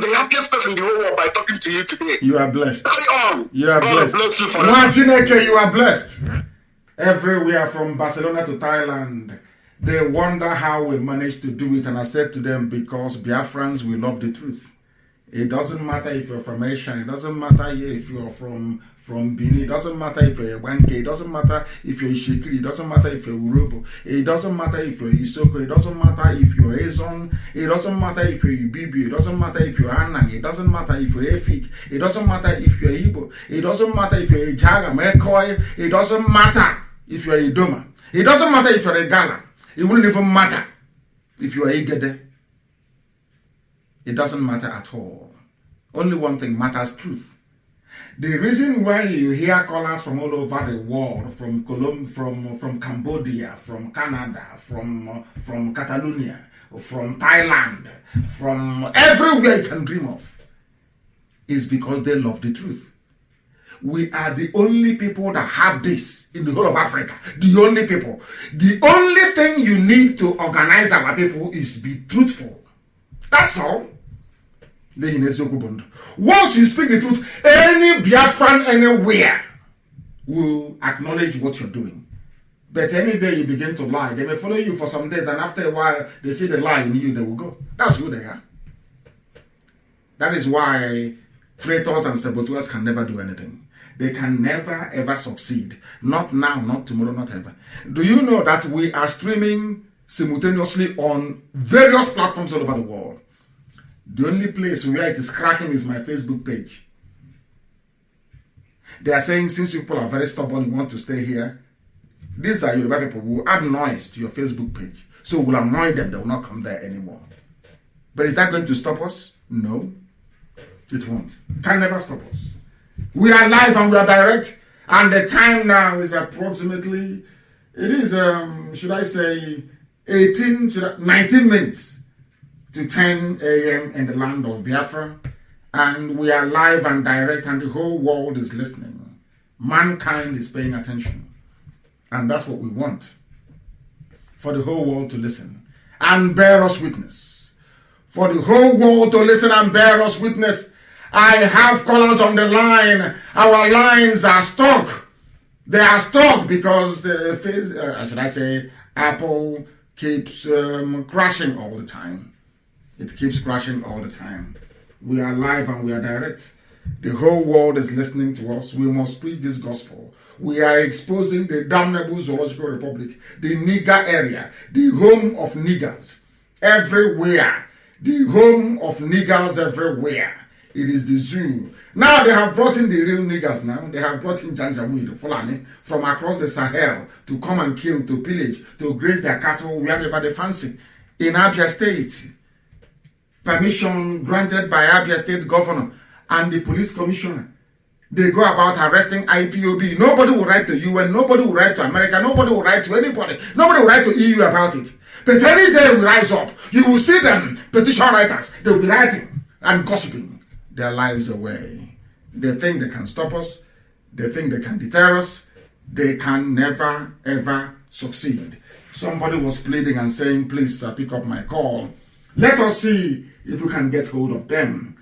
the happiest person in the whole world by talking to you today. You are blessed. Carry on. You are blessed. God bless you for Chineke, you are blessed. Everywhere from Barcelona to Thailand, they wonder how we managed to do it. And I said to them, because Biafrans, we love the truth. It doesn't matter if you're from Asia. It doesn't matter if you're from Benin. It doesn't matter if you're a Wanke. It doesn't matter if you're a Shikri. It doesn't matter if you're Urobo. It doesn't matter if you're Isoko. It doesn't matter if you're Ezon. It doesn't matter if you're Ibibi. It doesn't matter if you're Anang. It doesn't matter if you're Efik. It doesn't matter if you're Igbo. It doesn't matter if you're a Jaga, Mekoi. It doesn't matter if you're a Doma. It doesn't matter if you're a Gala. It wouldn't even matter if you're a Igede. It doesn't matter at all. Only one thing matters: truth. The reason why you hear callers from all over the world, from Colombia, from Cambodia, from Canada, from Catalonia, from Thailand, from everywhere you can dream of, is because they love the truth. We are the only people that have this in the whole of Africa. The only people. The only thing you need to organize our people is be truthful. That's all. Once you speak the truth, any Biafran anywhere will acknowledge what you're doing. But any day you begin to lie, they may follow you for some days, and after a while, they see the lie in you, they will go. That's who they are. That is why traitors and saboteurs can never do anything. They can never ever succeed. Not now, not tomorrow, not ever. Do you know that we are streaming simultaneously on various platforms all over the world? The only place where it is cracking is my Facebook page. They are saying, since you people are very stubborn, you want to stay here. These are Yoruba people who add noise to your Facebook page. So we'll annoy them. They will not come there anymore. But is that going to stop us? No. It won't. Can never stop us. We are live and we are direct. And the time now is approximately, it is, should I say, 19 minutes to 10 a.m. in the land of Biafra. And we are live and direct and the whole world is listening. Mankind is paying attention. And that's what we want. For the whole world to listen and bear us witness. For the whole world to listen and bear us witness. I have callers on the line. Our lines are stuck. They are stuck because should I say, Apple keeps crashing all the time. It keeps crashing all the time. We are live and we are direct. The whole world is listening to us. We must preach this gospel. We are exposing the damnable zoological republic, the nigger area, the home of niggers everywhere. The home of niggers everywhere. It is the zoo. Now they have brought in the real niggers now. They have brought in Janjaweed, Fulani, from across the Sahel to come and kill, to pillage, to graze their cattle wherever they fancy. In Abia State, permission granted by Abia State Governor and the police commissioner. They go about arresting IPOB. Nobody will write to UN. Nobody will write to America. Nobody will write to anybody. Nobody will write to EU about it. But any day we rise up, you will see them, petition writers. They will be writing and gossiping their lives away. They think they can stop us. They think they can deter us. They can never, ever succeed. Somebody was pleading and saying, please pick up my call. Let us see if we can get hold of them.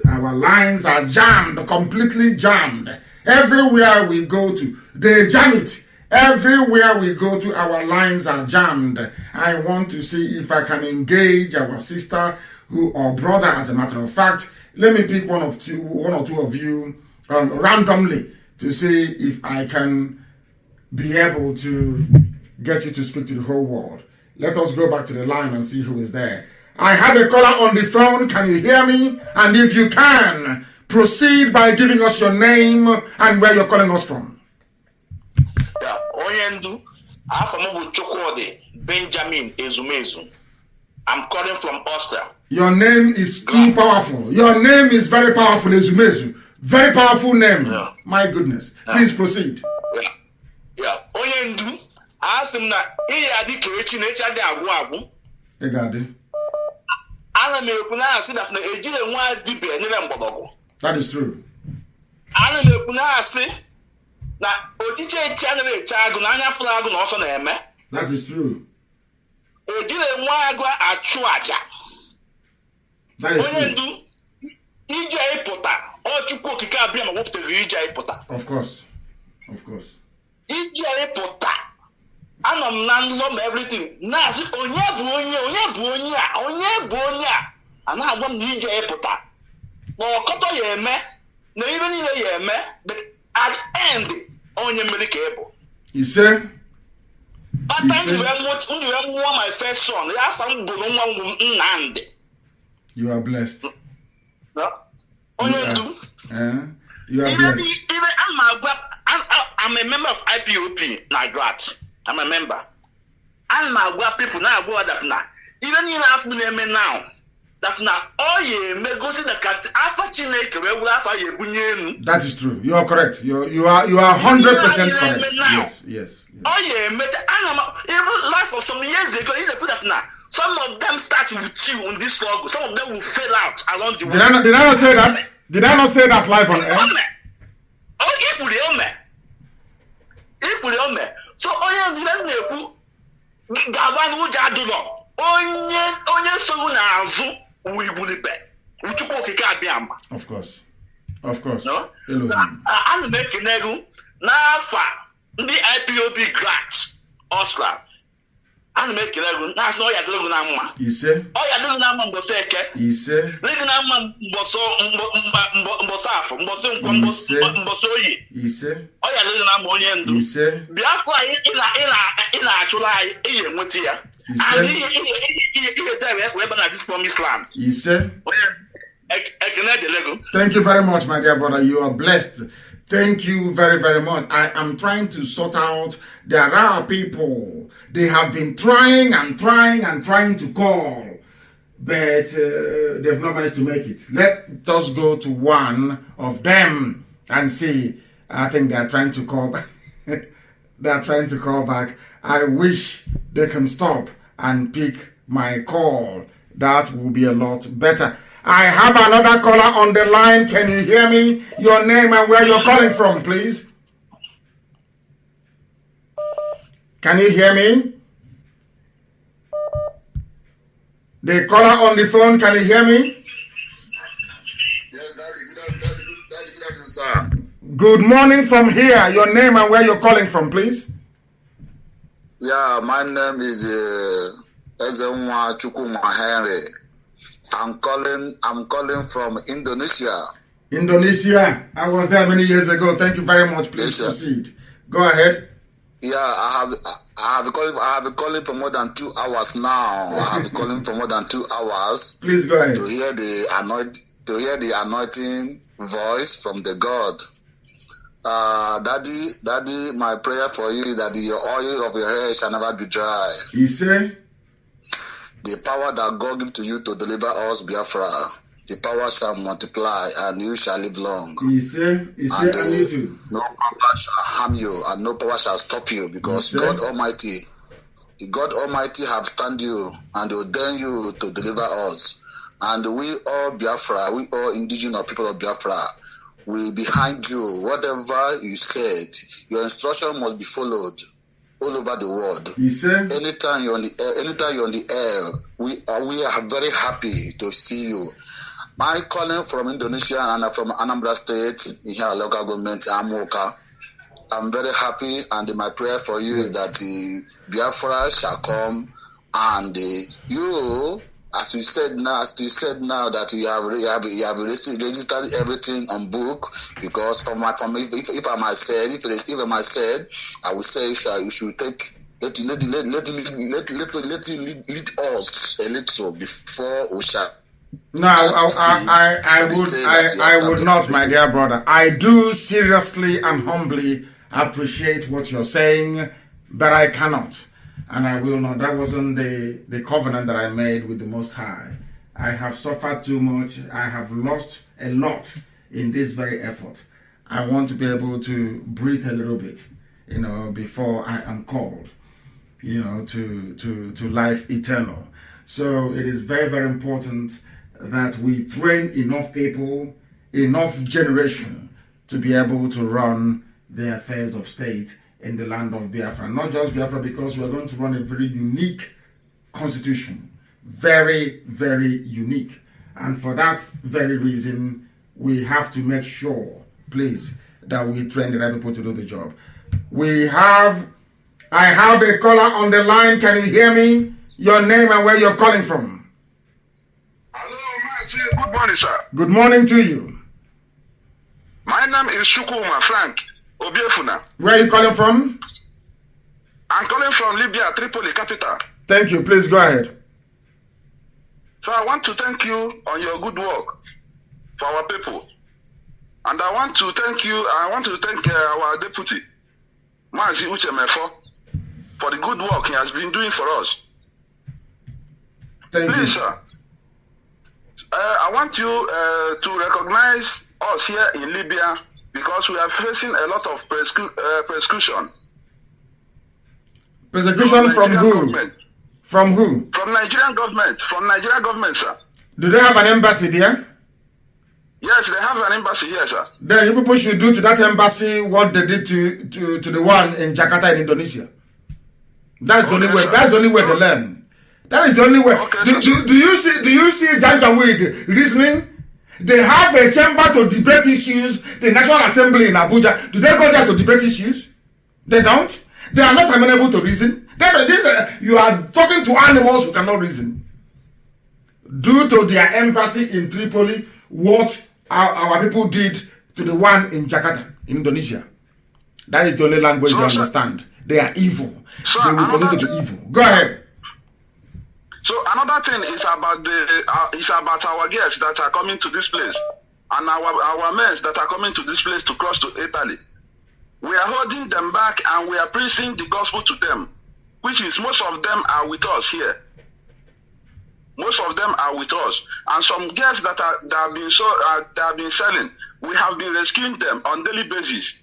Our lines are jammed, completely jammed. Everywhere we go to, they jam it. Everywhere we go to, our lines are jammed. I want to see if I can engage our sister or brother, as a matter of fact. Let me pick one or two of you randomly to see if I can be able to get you to speak to the whole world. Let us go back to the line and see who is there. I have a caller on the phone. Can you hear me? And if you can, proceed by giving us your name and where you're calling us from. Yeah, Oyendu, Afamobu Chukwode, Benjamin Ezumezu. I'm calling from Austria. Your name is too powerful. Your name is very powerful, Ezumezu. Very powerful name. Yeah. My goodness. Yeah. Please proceed. Yeah. Oyendu, Asimna, Iyadi Kechi Nature de Agu. Egade. That is true. That is true. That is true. Of course. Of course. Anam landlord everything. Nazi onye buonya. Ana agwam ni je epota. No koto ye eme, no even ye eme, but at the end onye mmeri ka ebo. You say? But time you want my first son. Ya sam bulu nwa Nnamdi. You are blessed. No? Onye do. You are blessed. Even I'm a member of IPOP Nagrat. I'm a member. And my people now go that now. Even in Africa now, that now all ye may go see the cat after that is true. You are correct. You are 100% correct. Yes. Oh yeah, even last for some years ago, you put that now. Some of them start with you on this struggle. Some of them will fail out along the way. Did I not say that? Did I not say that live on air? So onye na-ekwu gavan uja adulo onye so na azu wibulibe uchukwu okike abiama. Of course. No? Ana mekenegu na afa ndị IPOB grants Austria. Ana mekenegu na asno ya delu na mma. Ise. O ya delu na mma mboso eke. Ise. Delu na mma mboso afọ, mboso oyi. Ise. O ya delu na mma onye ndu. Ise. Biafra ina achụla anyị ihe nweta ya. And ihe there we na this promised land. Ise. Thank you very much, my dear brother. You are blessed. Thank you very, very much. I am trying to sort out. There are people, they have been trying to call, but they've not managed to make it. Let us go to one of them and see. I think they are trying to call back. They are trying to call back. I wish they can stop and pick my call. That will be a lot better. I have another caller on the line. Can you hear me? Your name and where you're calling from, please. Can you hear me? The caller on the phone, can you hear me? Yes, Daddy, good afternoon, sir. Good morning from here. Your name and where you're calling from, please. Yeah, my name is Ezenwa Chukuma Henry. I'm calling from Indonesia. Indonesia. I was there many years ago. Thank you very much. Please proceed. Go ahead. Yeah, I have been calling for more than 2 hours now. I have been calling for more than 2 hours. Please go ahead. To hear the anointing voice from the God. Daddy, my prayer for you is that the oil of your hair shall never be dry. You say? The power that God gives to you to deliver us, Biafra, the power shall multiply and you shall live long. You say? And no power shall harm you and no power shall stop you because God Almighty have stand you and ordain you to deliver us. And we all Biafra, we all indigenous people of Biafra, we behind you. Whatever you said, your instruction must be followed all over the world. You say? Anytime you're on the air, we are very happy to see you. My calling from Indonesia and from Anambra State, in here local government, Amoka. I'm very happy, and my prayer for you is that the Biafra shall come, and you, as you said now that you have registered everything on book, because if I might said, I would say you should take let you lead us a little before we shall. No, I would not, my dear brother. I do seriously and humbly appreciate what you're saying, but I cannot. And I will not. That wasn't the covenant that I made with the Most High. I have suffered too much. I have lost a lot in this very effort. I want to be able to breathe a little bit, before I am called, to life eternal. So it is very, very important that we train enough people, enough generation to be able to run the affairs of state in the land of Biafra. Not just Biafra, because we are going to run a very unique constitution. Very, very unique. And for that very reason, we have to make sure, please, that we train the right people to do the job. I have a caller on the line. Can you hear me? Your name and where you're calling from. Hello, Mazi. Good morning, sir. Good morning to you. My name is Shukuma Frank Obiefuna. Where are you calling from? I'm calling from Libya, Tripoli, capital. Thank you. Please go ahead. So I want to thank you on your good work for our people. And I want to thank our deputy, Mazi Uchemefo, for the good work he has been doing for us. Thank you. Please, sir. I want you to recognize us here in Libya because we are facing a lot of persecution. Persecution from who? Government. From who? From Nigerian government. From Nigerian government, sir. Do they have an embassy there? Yes, they have an embassy here, sir. Then you people should do to that embassy what they did to the one in Jakarta in Indonesia. That's the only way. Sir. That's the only way to learn. That is the only way. Okay, do you see Janjaweed reasoning? They have a chamber to debate issues. The National Assembly in Abuja. Do they go there to debate issues? They don't. They are not amenable to reason. You are talking to animals who cannot reason. Due to their embassy in Tripoli, what our people did to the one in Jakarta, in Indonesia. That is the only language they understand. They are evil. They will continue to be evil. Go ahead. So another thing is about our guests that are coming to this place. and our men that are coming to this place to cross to Italy. We are holding them back and we are preaching the gospel to them, which is most of them are with us here. Most of them are with us, and some girls that have been selling, we have been rescuing them on daily basis.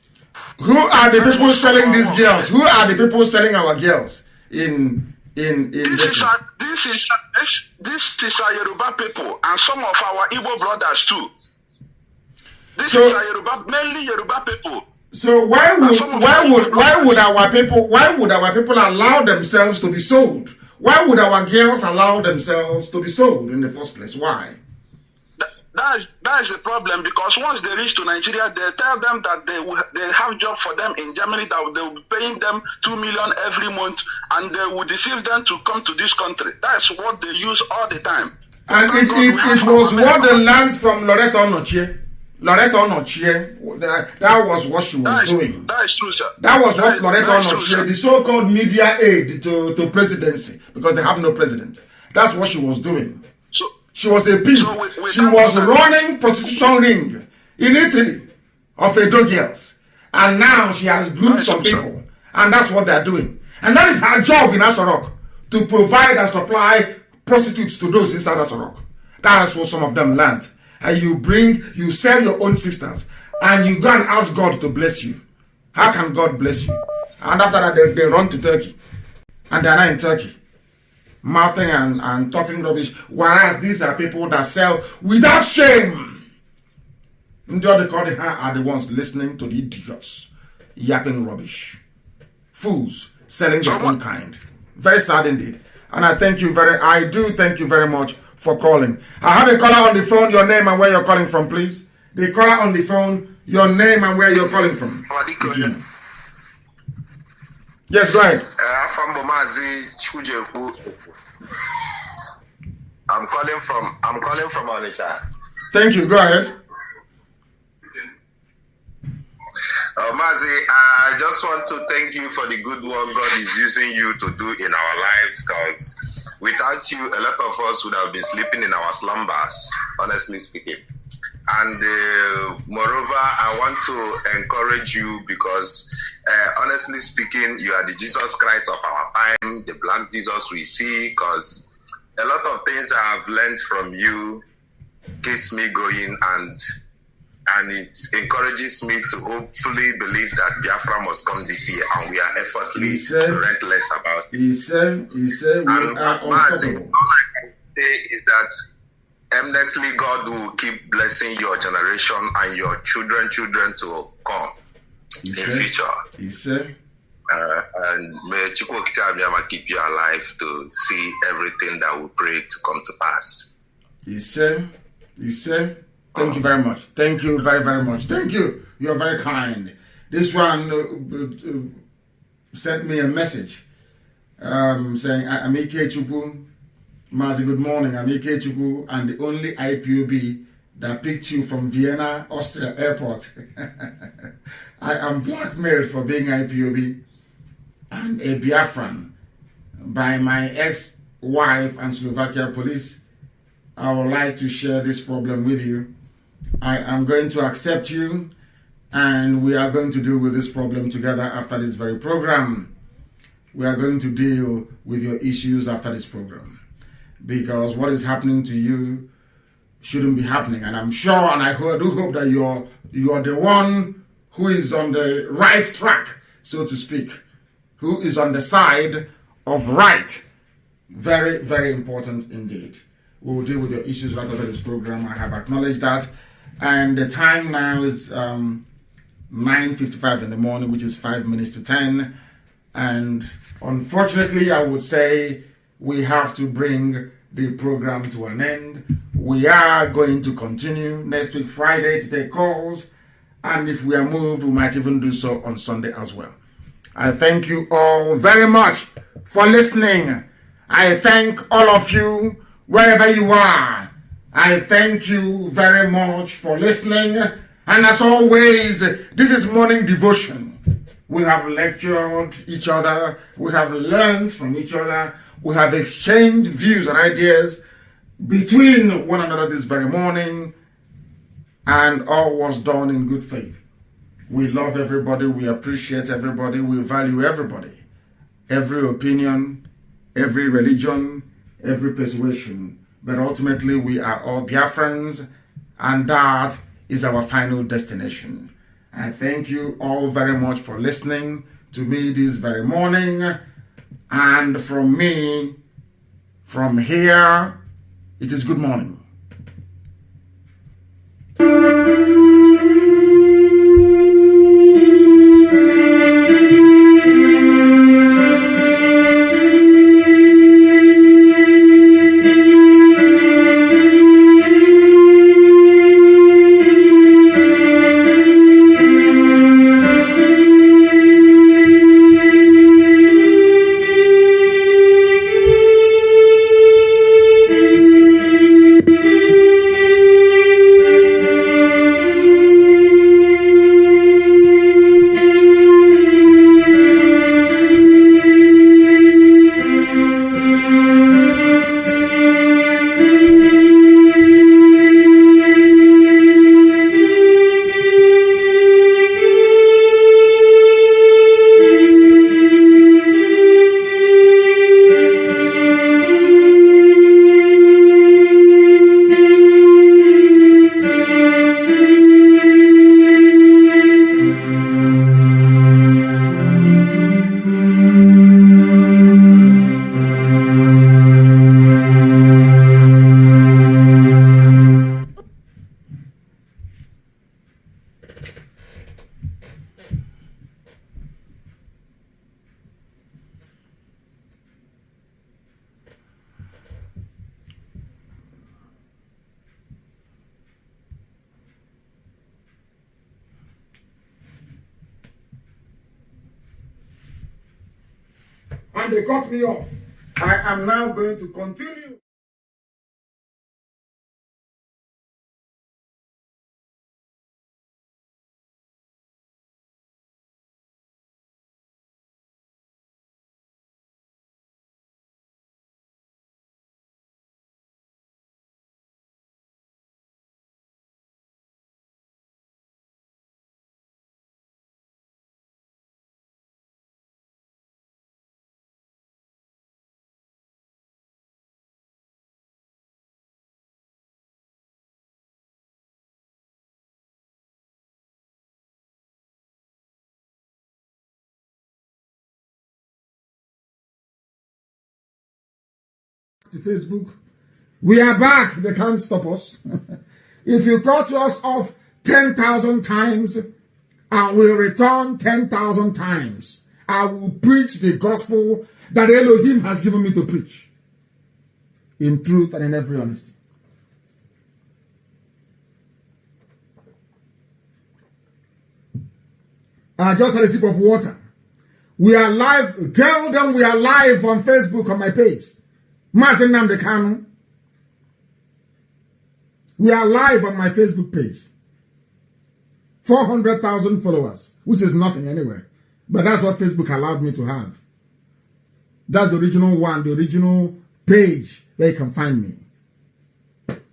Who are the people selling these girls? Who are the people selling our girls in this is our Yoruba people and some of our Igbo brothers too. This is our Yoruba, mainly Yoruba people. So why would our people allow themselves to be sold? Why would our girls allow themselves to be sold in the first place? Why? That is the problem, because once they reach to Nigeria, they tell them that they have job for them in Germany, that they will be paying them 2 million every month, and they will deceive them to come to this country. That's what they use all the time. And it was what they learned from Loreto Nochie. That was what she was doing. That is true, sir. That was what Loreto Nochie, the so-called media aid to presidency, because they have no president. That's what she was doing. She was a pimp. She was running prostitution ring in Italy of Edo girls. And now she has groomed some people. And that's what they're doing. And that is her job in Asorok, to provide and supply prostitutes to those inside Asorok. That's what some of them learned. And you sell your own sisters, and you go and ask God to bless you. How can God bless you? And after that, they run to Turkey. And they're not in Turkey, mouthing and talking rubbish. Whereas these are people that sell without shame. And the other are the ones listening to the idiots yapping rubbish. Fools selling their own kind. Very sad indeed. And I do thank you very much for calling. I have a caller on the phone. Your name and where you're calling from, please. The caller on the phone. Your name and where you're calling from. Yes, go ahead. I'm calling from Onitsha. Thank you. Go ahead. Mazi, I just want to thank you for the good work God is using you to do in our lives, because without you, a lot of us would have been sleeping in our slumbers, honestly speaking. And moreover, I want to encourage you because, honestly speaking, you are the Jesus Christ of our time, the Black Jesus we see, because a lot of things I have learned from you keeps me going, and it encourages me to hopefully believe that Biafra must come this year, and we are effortlessly relentless about it. He said, we are unstoppable. All I can say is that endlessly God will keep blessing your generation and your children to come in future. He said. And may Chukwokika keep you alive to see everything that we pray to come to pass. He said. Thank you very much. Thank you very, very much. Thank you. You're very kind. This one sent me a message saying, I'm Ike Chukwu. Mazi, good morning. I'm Ike Chukwu, and the only IPOB that picked you from Vienna, Austria airport. I am blackmailed for being IPOB and a Biafran by my ex-wife and Slovakia police. I would like to share this problem with you. I am going to accept you, and we are going to deal with this problem together after this very program. We are going to deal with your issues after this program, because what is happening to you shouldn't be happening. And I'm sure, and I do hope that you're the one who is on the right track, so to speak, who is on the side of right. Very, very important indeed. We will deal with your issues right after this program. I have acknowledged that. And the time now is 9:55 in the morning, which is 5 minutes to 10. And unfortunately, I would say we have to bring the program to an end. We are going to continue next week, Friday, to take calls. And if we are moved, we might even do so on Sunday as well. I thank you all very much for listening. I thank all of you wherever you are. I thank you very much for listening. And as always, this is morning devotion. We have lectured each other. We have learned from each other. We have exchanged views and ideas between one another this very morning. and all was done in good faith. We love everybody, we appreciate everybody, we value everybody, every opinion, every religion, every persuasion. But ultimately, we are all Biafrans, and that is our final destination. I thank you all very much for listening to me this very morning. And from me, from here, it is good morning. And they cut me off. I am now going to continue. To Facebook. We are back. They can't stop us. If you cut us off 10,000 times, I will return 10,000 times. I will preach the gospel that Elohim has given me to preach. In truth and in every honesty. I just had a sip of water. We are live. Tell them we are live on Facebook on my page. Mazi Nnamdi Kanu. We are live on my Facebook page. 400,000 followers, which is nothing anyway. But that's what Facebook allowed me to have. That's the original one, the original page where you can find me.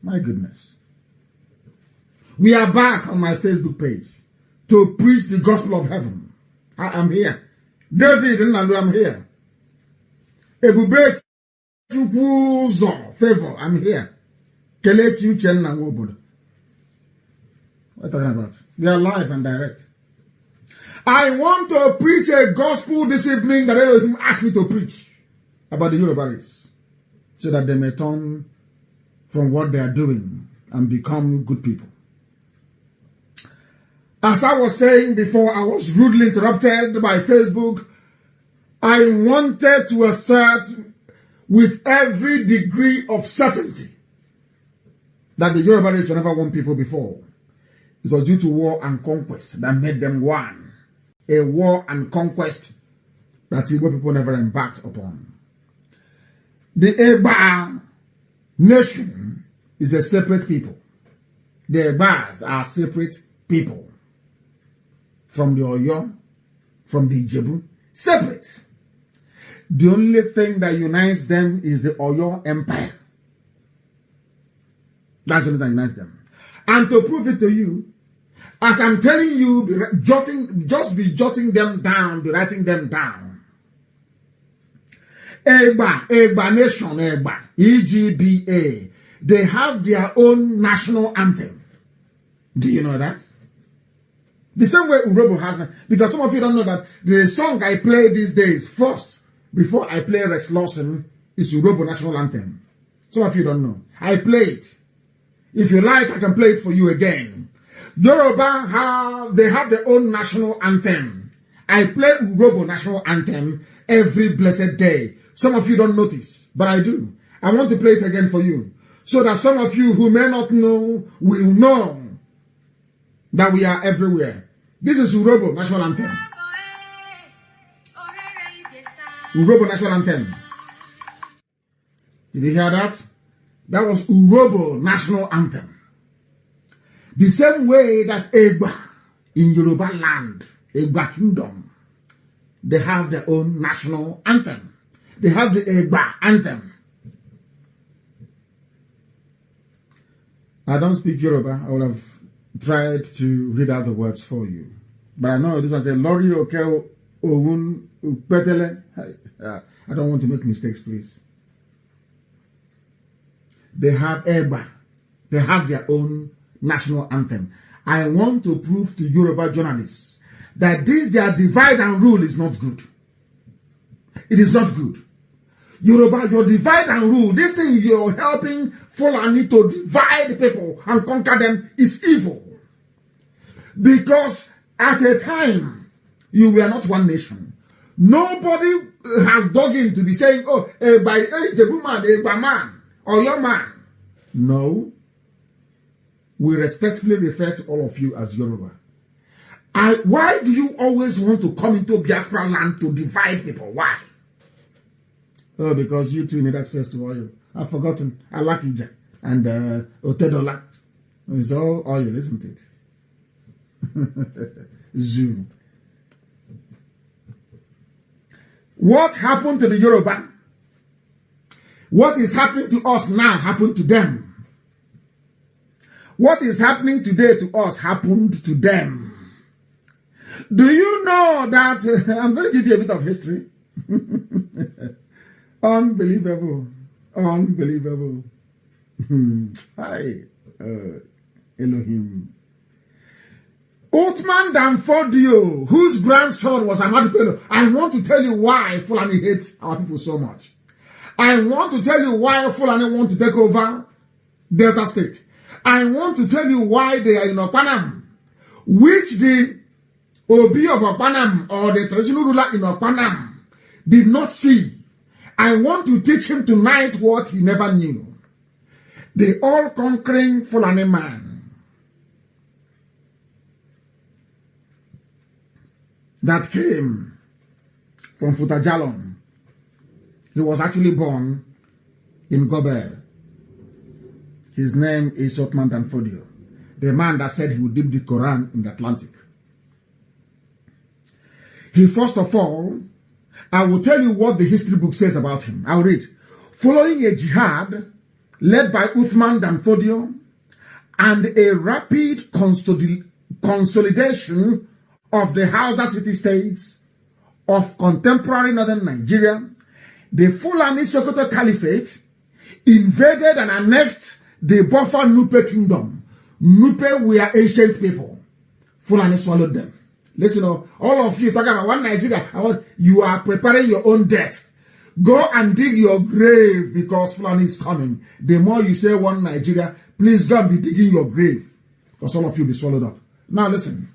My goodness. We are back on my Facebook page to preach the gospel of heaven. I am here. David Nnamdi, I'm here. Ebube Favor, I'm here. Kelechi Uchenna Nwobodo. What are you talking about? We are live and direct. I want to preach a gospel this evening that Elohim asked me to preach about the Yoruba race, so that they may turn from what they are doing and become good people. As I was saying before, I was rudely interrupted by Facebook. I wanted to assert with every degree of certainty that the Yoruba race were never one people before. It was due to war and conquest that made them one. A war and conquest that Igbo people never embarked upon. The Eba nation is a separate people. The Ebas are separate people. From the Oyo, from the Ijebu, separate. The only thing that unites them is the Oyo Empire. That's the only thing that unites them. And to prove it to you, as I'm telling you, just be jotting them down, be writing them down. Egba Nation, Egba, EGBA, they have their own national anthem. Do you know that? The same way Urobo has, because some of you don't know that the song I play these days first, before I play Rex Lawson, is Urobo national anthem. Some of you don't know. I play it. If you like, I can play it for you again. Yoruba, they have their own national anthem. I play Urobo national anthem every blessed day. Some of you don't notice, but I do. I want to play it again for you, so that some of you who may not know will know that we are everywhere. This is Urobo national anthem. Urobo national anthem. Did you hear that? That was Urobo national anthem. The same way that Egba in Yoruba land, Egba kingdom, they have their own national anthem. They have the Egba anthem. I don't speak Yoruba. I would have tried to read out the words for you. But I know this one says, Lori Okeo Owun Upetele. I don't want to make mistakes, please. They have Egba. They have their own national anthem. I want to prove to Yoruba journalists that this their divide and rule is not good. It is not good. Yoruba, your divide and rule, this thing you're helping Fulani to divide people and conquer them is evil. Because at a time, you were not one nation. Nobody has dug in to be saying, oh, by the woman, by man, or your man. No. We respectfully refer to all of you as Yoruba. Why do you always want to come into Biafra land to divide people? Why? Oh, because you two need access to oil. I've forgotten. Alakija and Otedola. It's all oil, isn't it? Zoom. What happened to the Yoruba? What is happening to us now happened to them. What is happening today to us happened to them. Do you know that, I'm going to give you a bit of history. Unbelievable. Unbelievable. Hi, Elohim. Othman Danfodio, whose grandson was Ahmadu Bello. I want to tell you why Fulani hates our people so much. I want to tell you why Fulani want to take over Delta State. I want to tell you why they are in Okpanam, which the Obi of Okpanam or the traditional ruler in Okpanam did not see. I want to teach him tonight what he never knew. The all-conquering Fulani man that came from Futajalon. He was actually born in Gober. His name is Othman Danfodio, the man that said he would dip the Quran in the Atlantic. He, first of all, I will tell you what the history book says about him. I'll read. Following a jihad led by Othman Danfodio and a rapid consolidation of the Hausa city-states of contemporary northern Nigeria, the Fulani Sokoto Caliphate invaded and annexed the Buffer Nupe kingdom. Nupe were ancient people. Fulani swallowed them. Listen, all of you talking about one Nigeria, you are preparing your own death. Go and dig your grave because Fulani is coming. The more you say one Nigeria, please go and be digging your grave because all of you will be swallowed up. Now listen.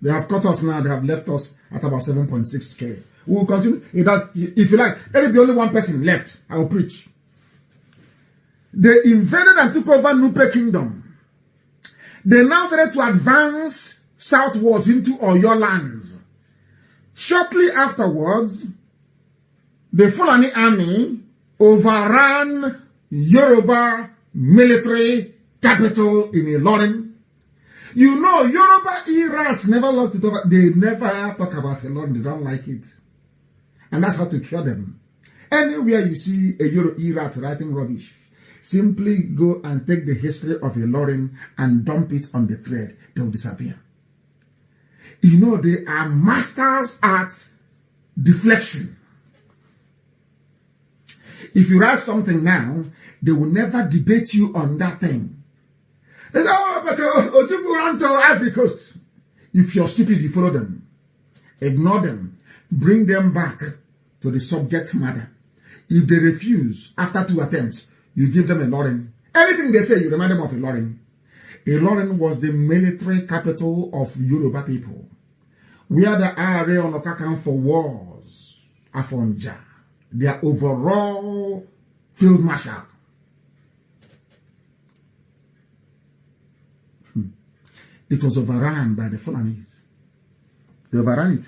They have cut us now. They have left us at about 7.6K. We will continue. If you like, there will be only one person left. I will preach. They invaded and took over Nupe kingdom. They now started to advance southwards into Oyo lands. Shortly afterwards, the Fulani army overran Yoruba military capital in Ilorin. You know, Yoruba Irans never loved it over. They never talk about Ilorin. They don't like it. And that's how to cure them. Anywhere you see a Yoruba Irat writing rubbish, Simply go and take the history of a Ilorin and dump it on the thread. They will disappear. You know, they are masters at deflection. If you write something now, they will never debate you on that thing. They say, oh, but Ojukwu ran to Ivory Coast. If you're stupid, you follow them. Ignore them. Bring them back to the subject matter. If they refuse, after 2 attempts, you give them a Ilorin. Anything they say, you remind them of a Ilorin. Ilorin was the military capital of Yoruba people. Where the IRA on Okakan for wars, Afonja, their overall field marshal. It was overrun by the Fulanis. They overran it.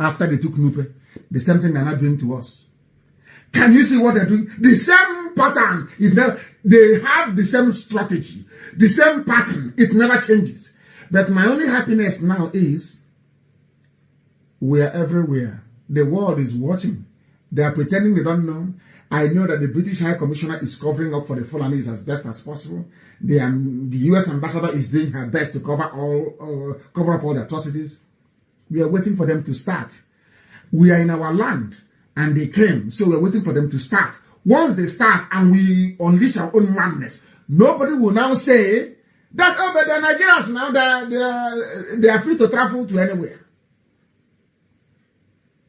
After they took Nupe, the same thing they're not doing to us. Can you see what they're doing? The same pattern. They have the same strategy. The same pattern. It never changes. But my only happiness now is we are everywhere. The world is watching. They are pretending they don't know. I know that the British High Commissioner is covering up for the Fulanis as best as possible. The U.S. ambassador is doing her best to cover up all the atrocities. We are waiting for them to start. We are in our land, and they came, so we are waiting for them to start. Once they start and we unleash our own madness, nobody will now say that, oh, but the Nigerians now, they are free to travel to anywhere.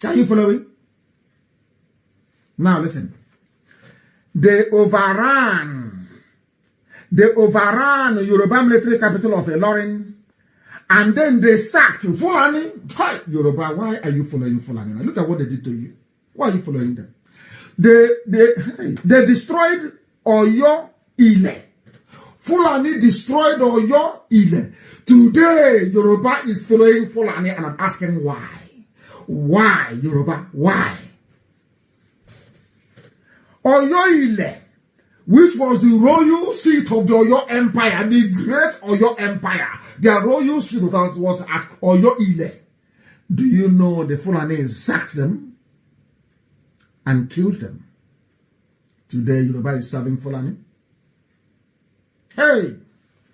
Are you following? Now listen. They overran Yoruba military capital of Ilorin, and then they sacked Fulani. Hi, Yoruba, why are you following Fulani? Now look at what they did to you. Why are you following them? They destroyed Oyo Ile. Fulani destroyed Oyo Ile. Today, Yoruba is following Fulani, and I'm asking why. Why, Yoruba? Why? Oyo Ile, which was the royal seat of the Oyo Empire, the great Oyo Empire. Their royal seat was at Oyo Ile. Do you know the Fulanis sacked them and killed them? Today, Yoruba is serving Fulani. Hey,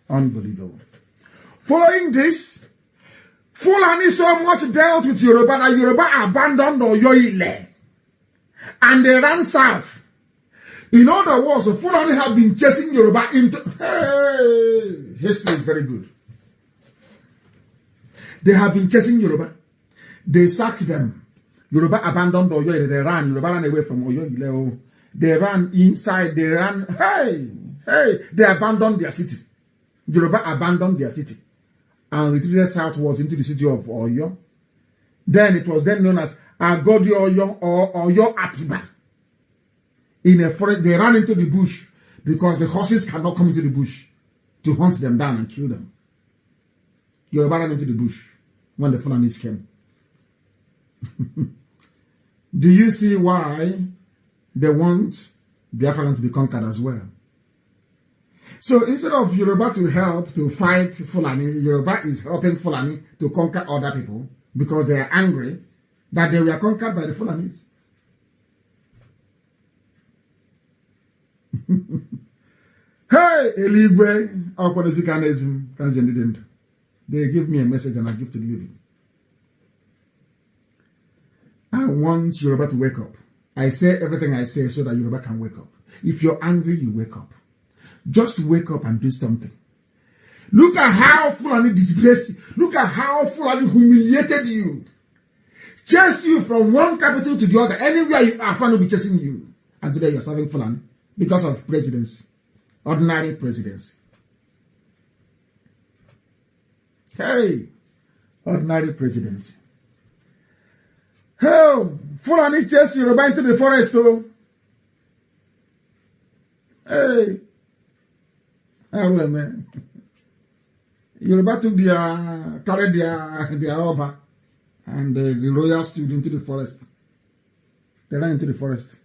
unbelievable. Following this, Fulani so much dealt with Yoruba that Yoruba abandoned Oyo Ile and they ran south. In other words, Fulani have been chasing Yoruba into... Hey, history is very good. They have been chasing Yoruba. They sacked them. Yoruba abandoned Oyo Ile. They ran. Yoruba ran away from Oyo Ile. They ran inside. They ran... Hey, they abandoned their city. Yoruba abandoned their city and retreated southwards into the city of Oyo. Then it was then known as Agodi Oyo or Oyo Atiba. In a forest, they ran into the bush because the horses cannot come into the bush to hunt them down and kill them. Yoruba ran into the bush when the Fulanis came. Do you see why they want Biafra to be conquered as well? So instead of Yoruba to help to fight Fulani, Yoruba is helping Fulani to conquer other people because they are angry that they were conquered by the Fulanis. Hey, Eligwe, our politicanism, they give me a message and I give to the living. I want Yoruba to wake up. I say everything I say so that Yoruba can wake up. If you're angry, you wake up. Just wake up and do something. Look at how Fulani disgraced you. Look at how Fulani humiliated you. Chased you from one capital to the other. Anywhere you are, Fulani will be chasing you. And today you're serving Fulani because of presidency. Ordinary presidency. Hey, ordinary presidency. Oh, Fulani chased Yoruba into the forest, oh. Hey. Man. Yoruba took carried their over, and the royals stood into the forest. They ran into the forest.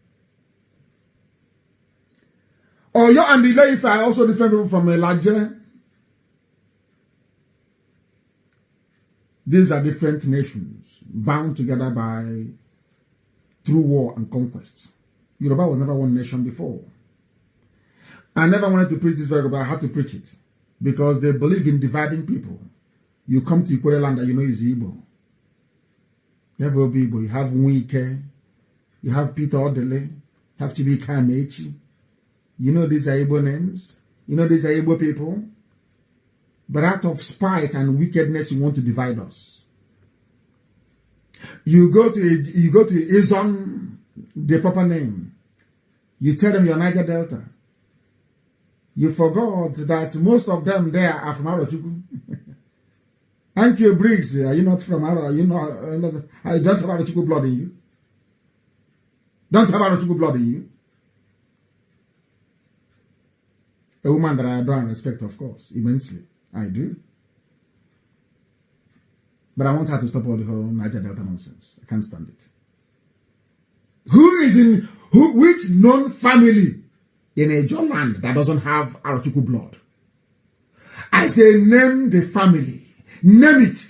Oyo and the Ileife are also different people from Elaje. These are different nations, bound together through war and conquest. Yoruba was never one nation before. I never wanted to preach this very good, but I had to preach it. Because they believe in dividing people. You come to Ikwere land that you know is Igbo. You have Igbo, you have Nwike, you have Peter Odele, you have Chibika Amechi. You know these are Igbo names. You know these are Igbo people. But out of spite and wickedness, you want to divide us. You go to Izon, the proper name. You tell them you're Niger Delta. You forgot that most of them there are from Arochukwu. Thank you, Briggs. Are you not from Aro? You don't have Arochukwu blood in you. Don't have Arochukwu blood in you. A woman that I adore and respect, of course, immensely. I do. But I want her to stop all the whole Niger Delta nonsense. I can't stand it. Which known family in a John land that doesn't have Arochukwu blood? I say name the family. Name it.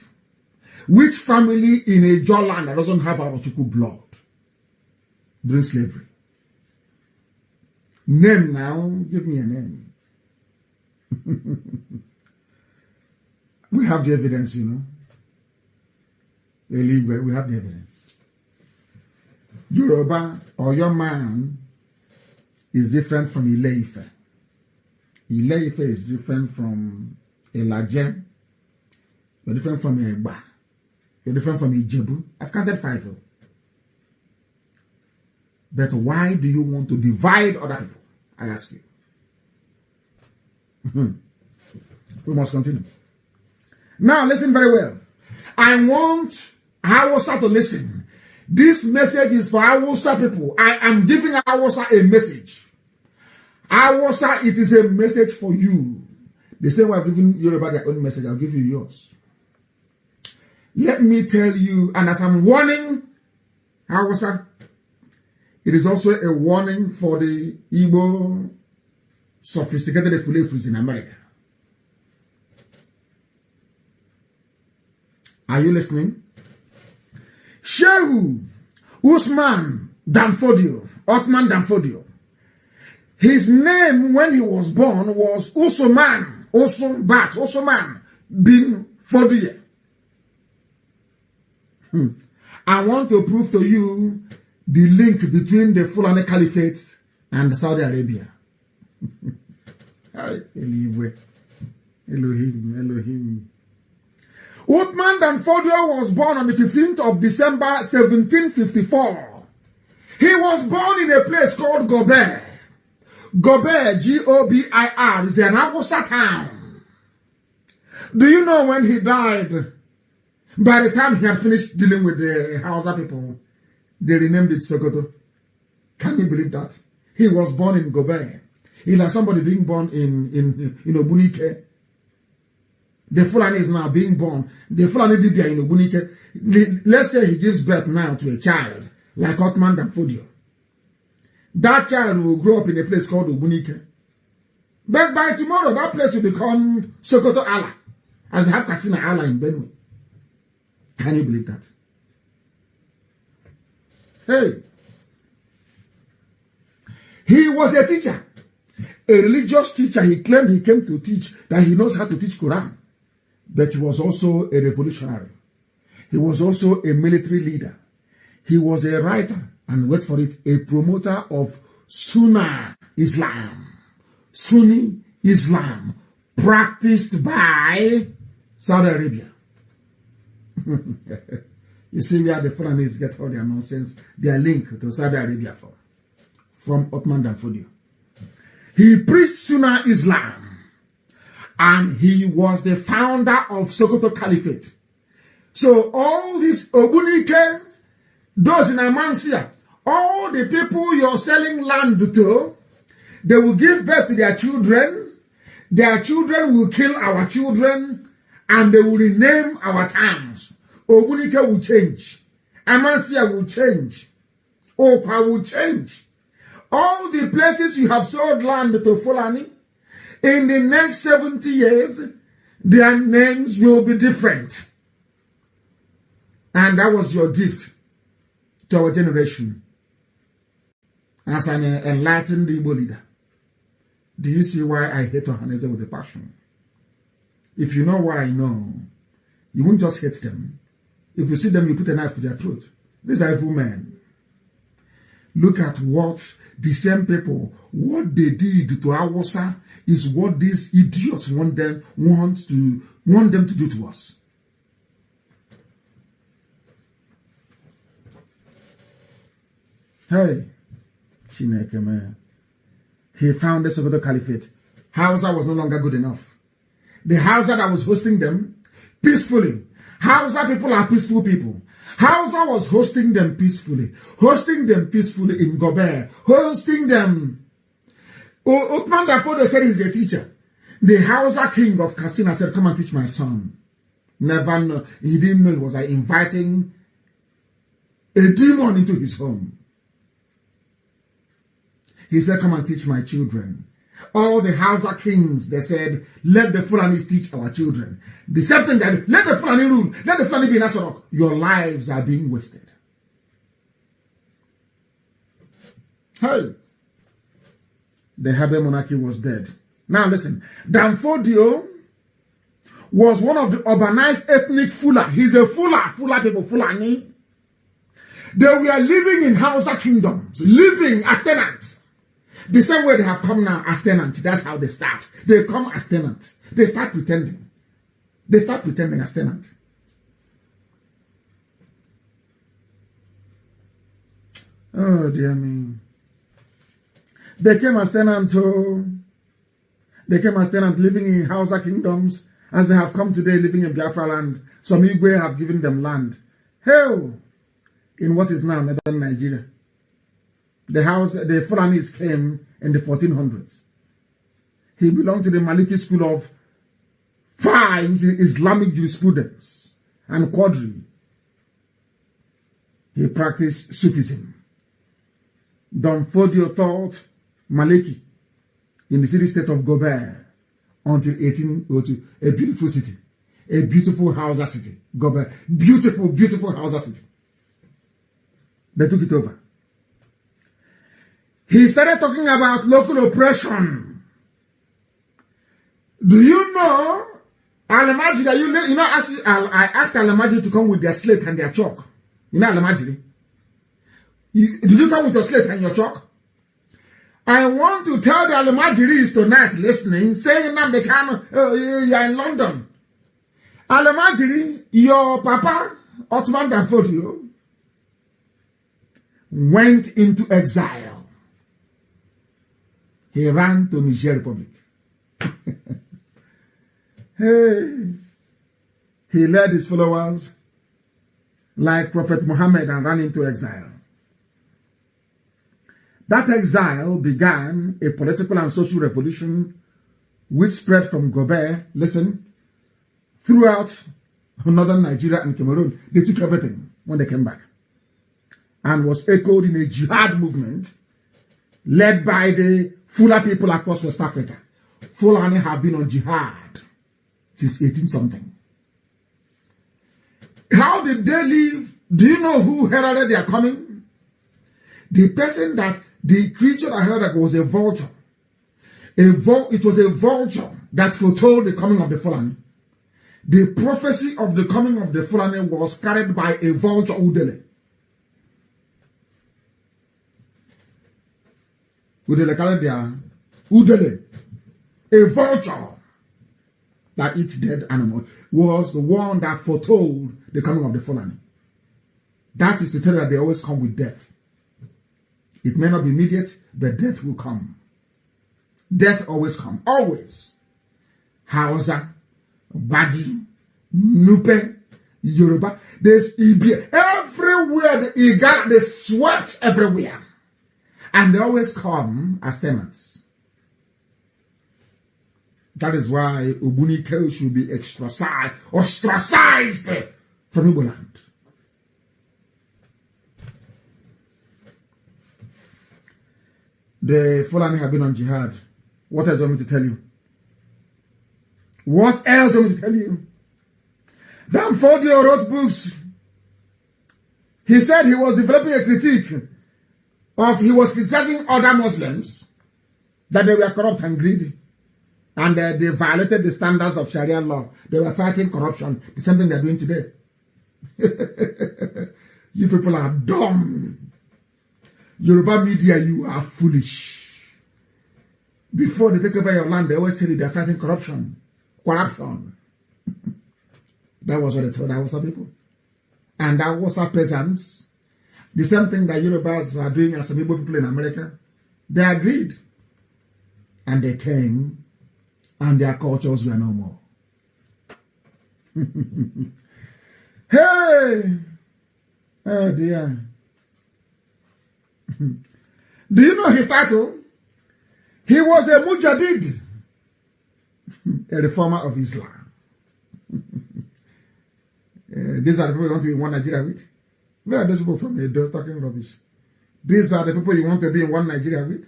Which family in a John land that doesn't have Arochukwu blood during slavery? Name now. Give me a name. We have the evidence, you know. We have the evidence. Yoruba or your man is different from Ile-Ife. Ile-Ife is different from Elaje. You're different from Egba. You're different from Ijebu. I've counted 5. But why do you want to divide other people? I ask you. We must continue. Now listen very well. I want Hausa to listen. This message is for Hausa people. I am giving Hausa a message. Hausa, it is a message for you. The same way I've given Yoruba their own message, I'll give you yours. Let me tell you, and as I'm warning Hausa, it is also a warning for the Igbo sophisticated Fulefus in America. Are you listening? Shehu Usman Danfodio, Otman Danfodio. His name when he was born was Usman bin Fodio. I want to prove to you the link between the Fulani Caliphate and Saudi Arabia. Elohim. Uthman Danfodio was born on the 15th of December 1754. He was born in a place called Gobir. Gobir, G-O-B-I-R, is an Hausa town. Do you know when he died? By the time he had finished dealing with the Hausa people, they renamed it Sokoto. Can you believe that? He was born in Gobir. He's like somebody being born in Obunike. The Fulani is now being born. The Fulani did there in Obunike. Let's say he gives birth now to a child, like Otman Danfodio. That child will grow up in a place called Obunike. But by tomorrow, that place will become Sokoto Allah, as they have Katsina Allah in Benue. Can you believe that? Hey. He was a teacher. A religious teacher. He claimed he came to teach, that he knows how to teach Quran. But he was also a revolutionary. He was also a military leader. He was a writer, and wait for it, a promoter of Sunni Islam. Sunni Islam, practiced by Saudi Arabia. You see where the Fulanis get all their nonsense, their link to Saudi Arabia from Otman Danfodio. He preached Sunni Islam. And he was the founder of Sokoto Caliphate. So all these Obunike, those in Amansia, all the people you're selling land to, they will give birth to their children will kill our children, and they will rename our towns. Obunike will change. Amansia will change. Opa will change. All the places you have sold land to Fulani, in the next 70 years, their names will be different. And that was your gift to our generation as an enlightened Igbo leader. Do you see why I hate Ohaneze with a passion? If you know what I know, you won't just hate them. If you see them, you put a knife to their throat. These are evil men. Look at what the same people, what they did to Awasa is what these idiots want them to do to us. Hey, Chineke, man. He found the Sokoto Caliphate. Hausa was no longer good enough. The Hausa that was hosting them peacefully. Hausa people are peaceful people. Hausa was hosting them peacefully in Gobert, hosting them. Uthman Dafoe said he's a teacher. The Hausa king of Katsina said, come and teach my son. Never know. He didn't know he was inviting a demon into his home. He said, come and teach my children. All the Hausa kings, they said, let the Fulanis teach our children. The same thing that, let the Fulani rule, let the Fulani be in Asorok. Your lives are being wasted. Hey, the Habe monarchy was dead. Now listen, Danfodio was one of the urbanized ethnic Fula. He's a Fula people, Fulani. They were living in Hausa kingdoms, living as tenants. The same way they have come now as tenants. That's how they start. They come as tenants. They start pretending. They start pretending as tenants. Oh, dear me. They came as tenants. They came as tenants living in Hausa kingdoms, as they have come today living in Biafra land. Some Igwe have given them land. Hell, in what is now northern Nigeria. The Fulanis came in the 1400s. He belonged to the Maliki school of Islamic jurisprudence and Quadri. He practiced Sufism. Don Fodio taught Maliki in the city-state of Gobert until 1802. A beautiful city. A beautiful Hausa city. Gobert. Beautiful, beautiful Hausa city. They took it over. He started talking about local oppression. Do you know, Alamajiri, I asked Alamajiri to come with their slate and their chalk. You know Alamajiri? Did you come with your slate and your chalk? I want to tell the Alamajiris tonight listening, saying Nnamdi Kanu, you're in London. Alamajiri, your papa, Uthman Dafoe, went into exile. He ran to Niger Republic. Hey, he led his followers like Prophet Muhammad and ran into exile. That exile began a political and social revolution which spread from Gobert, listen, throughout northern Nigeria and Cameroon. They took everything when they came back and was echoed in a jihad movement led by the Fula people across West Africa. Fulani have been on jihad since 18-something. How did they live? Do you know who heralded their coming? The person the creature that heralded was a vulture. It was a vulture that foretold the coming of the Fulani. The prophecy of the coming of the Fulani was carried by a vulture Udele. Udele carried their Udele. A vulture that eats dead animals was the one that foretold the coming of the Fulani. That is to tell you that they always come with death. It may not be immediate, but death will come. Death always comes. Always. Hausa, Bagi, Nupe, Yoruba. There's Ibia. Everywhere the Igala, they swept everywhere. And they always come as tenants. That is why Ubunike should be ostracized from Igbo land. The Fulani have been on jihad. What else do you want me to tell you? What else do you want me to tell you? Danfodio wrote books. He said he was developing a critique he was criticizing other Muslims that they were corrupt and greedy. And they violated the standards of Sharia law. They were fighting corruption. The same thing they're doing today. You people are dumb. Yoruba media, you are foolish. Before they take over your land, they always tell you they're fighting corruption. Corruption. That was what they told Hausa people. And Hausa peasants, the same thing that Yorubas are doing as some Igbo people in America, they agreed. And they came, and their cultures were no more. Hey! Oh dear. Do you know his title? He was a mujahid, a reformer of Islam. These are the people you want to be in one Nigeria with. Where are those people from Edo talking rubbish? These are the people you want to be in one Nigeria with.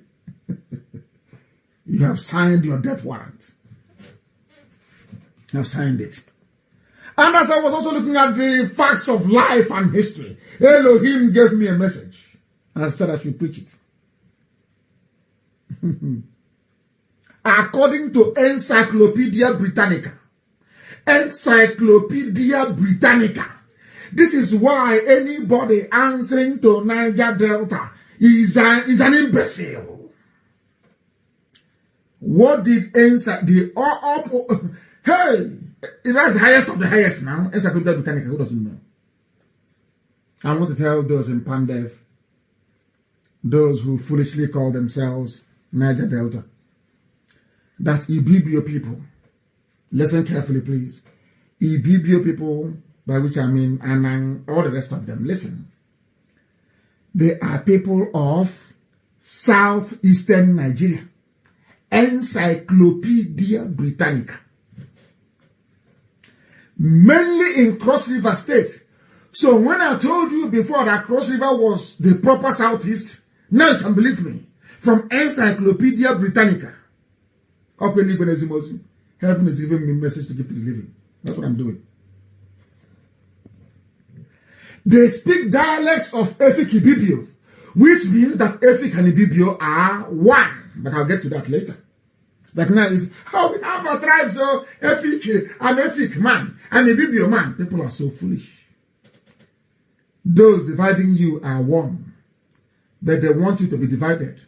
You have signed your death warrant. You have signed it. And as I was also looking at the facts of life and history, Elohim gave me a message. And I said I should preach it. According to Encyclopedia Britannica. Encyclopedia Britannica. This is why anybody answering to Niger Delta is an imbecile. What did hey! That's the highest of the highest now. Encyclopedia Britannica, who doesn't know? I want to tell those in Pandev, those who foolishly call themselves Niger Delta, that Ibibio people, listen carefully please, Ibibio people, by which I mean Anang, all the rest of them, listen. They are people of southeastern Nigeria. Encyclopedia Britannica. Mainly in Cross River State. So when I told you before that Cross River was the proper southeast, now you can believe me. From Encyclopedia Britannica. Heaven is giving me a message to give to the living. That's what I'm doing. They speak dialects of Efik Ibibio, which means that Efik and Ibibio are one. But I'll get to that later. But now is how we have a tribe, so Efik, I'm Efik man, I'm a Ibibio man. People are so foolish. Those dividing you are one, but they want you to be divided.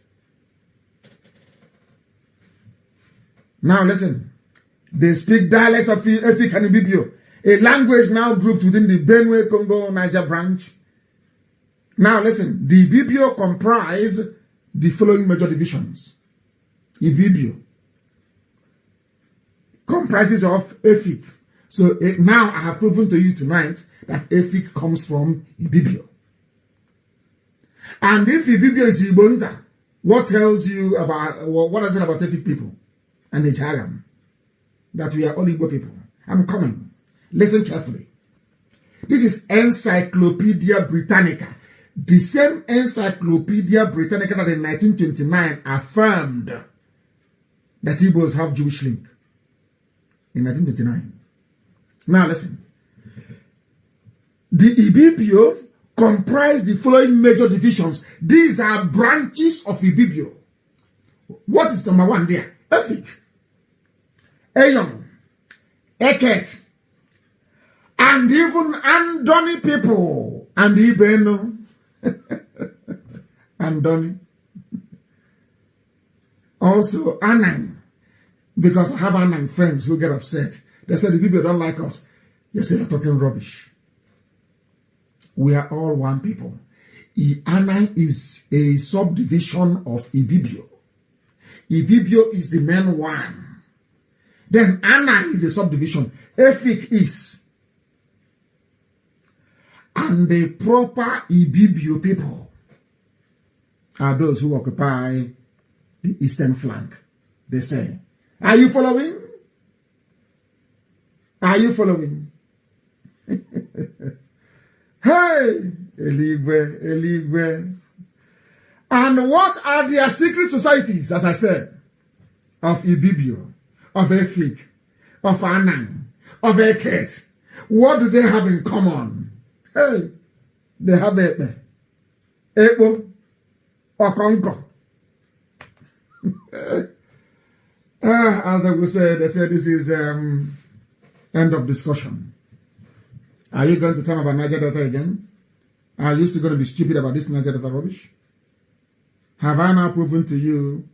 Now listen, they speak dialects of Efik and Ibibio, a language now grouped within the Benue Congo Niger branch. Now listen, the Ibibio comprise the following major divisions. Ibibio comprises of Efik. So now I have proven to you tonight that Efik comes from Ibibio. And if Ibibio is Ibonda, what tells you about, what is it about Efik people and the Jagam? That we are all Igbo people. I'm coming. Listen carefully. This is Encyclopedia Britannica. The same Encyclopedia Britannica that in 1929 affirmed that Igbos have Jewish link. In 1929. Now listen. The Ibibio comprise the following major divisions. These are branches of Ibibio. What is number one there? Efik, Eyong, Eket, and even Andoni people. And Ibeno. Andoni. Also Anang. Because I have Anang friends who get upset. They say the people don't like us. They say they're talking rubbish. We are all one people. Anang is a subdivision of Ibibio. Ibibio is the main one. Then Anang is a subdivision. Efik is. And the proper Ibibio people are those who occupy the eastern flank. They say. Are you following? Are you following? Hey, Eligwe, Eligwe. And what are their secret societies, as I said, of Ibibio, of Efik, of Anang, of Eket? What do they have in common? Hey, they have Epe, Epo, Okonko. As they would say, they say this is end of discussion. Are you going to tell me about Niger Delta again? Are you still going to be stupid about this Niger Delta rubbish? Have I now proven to you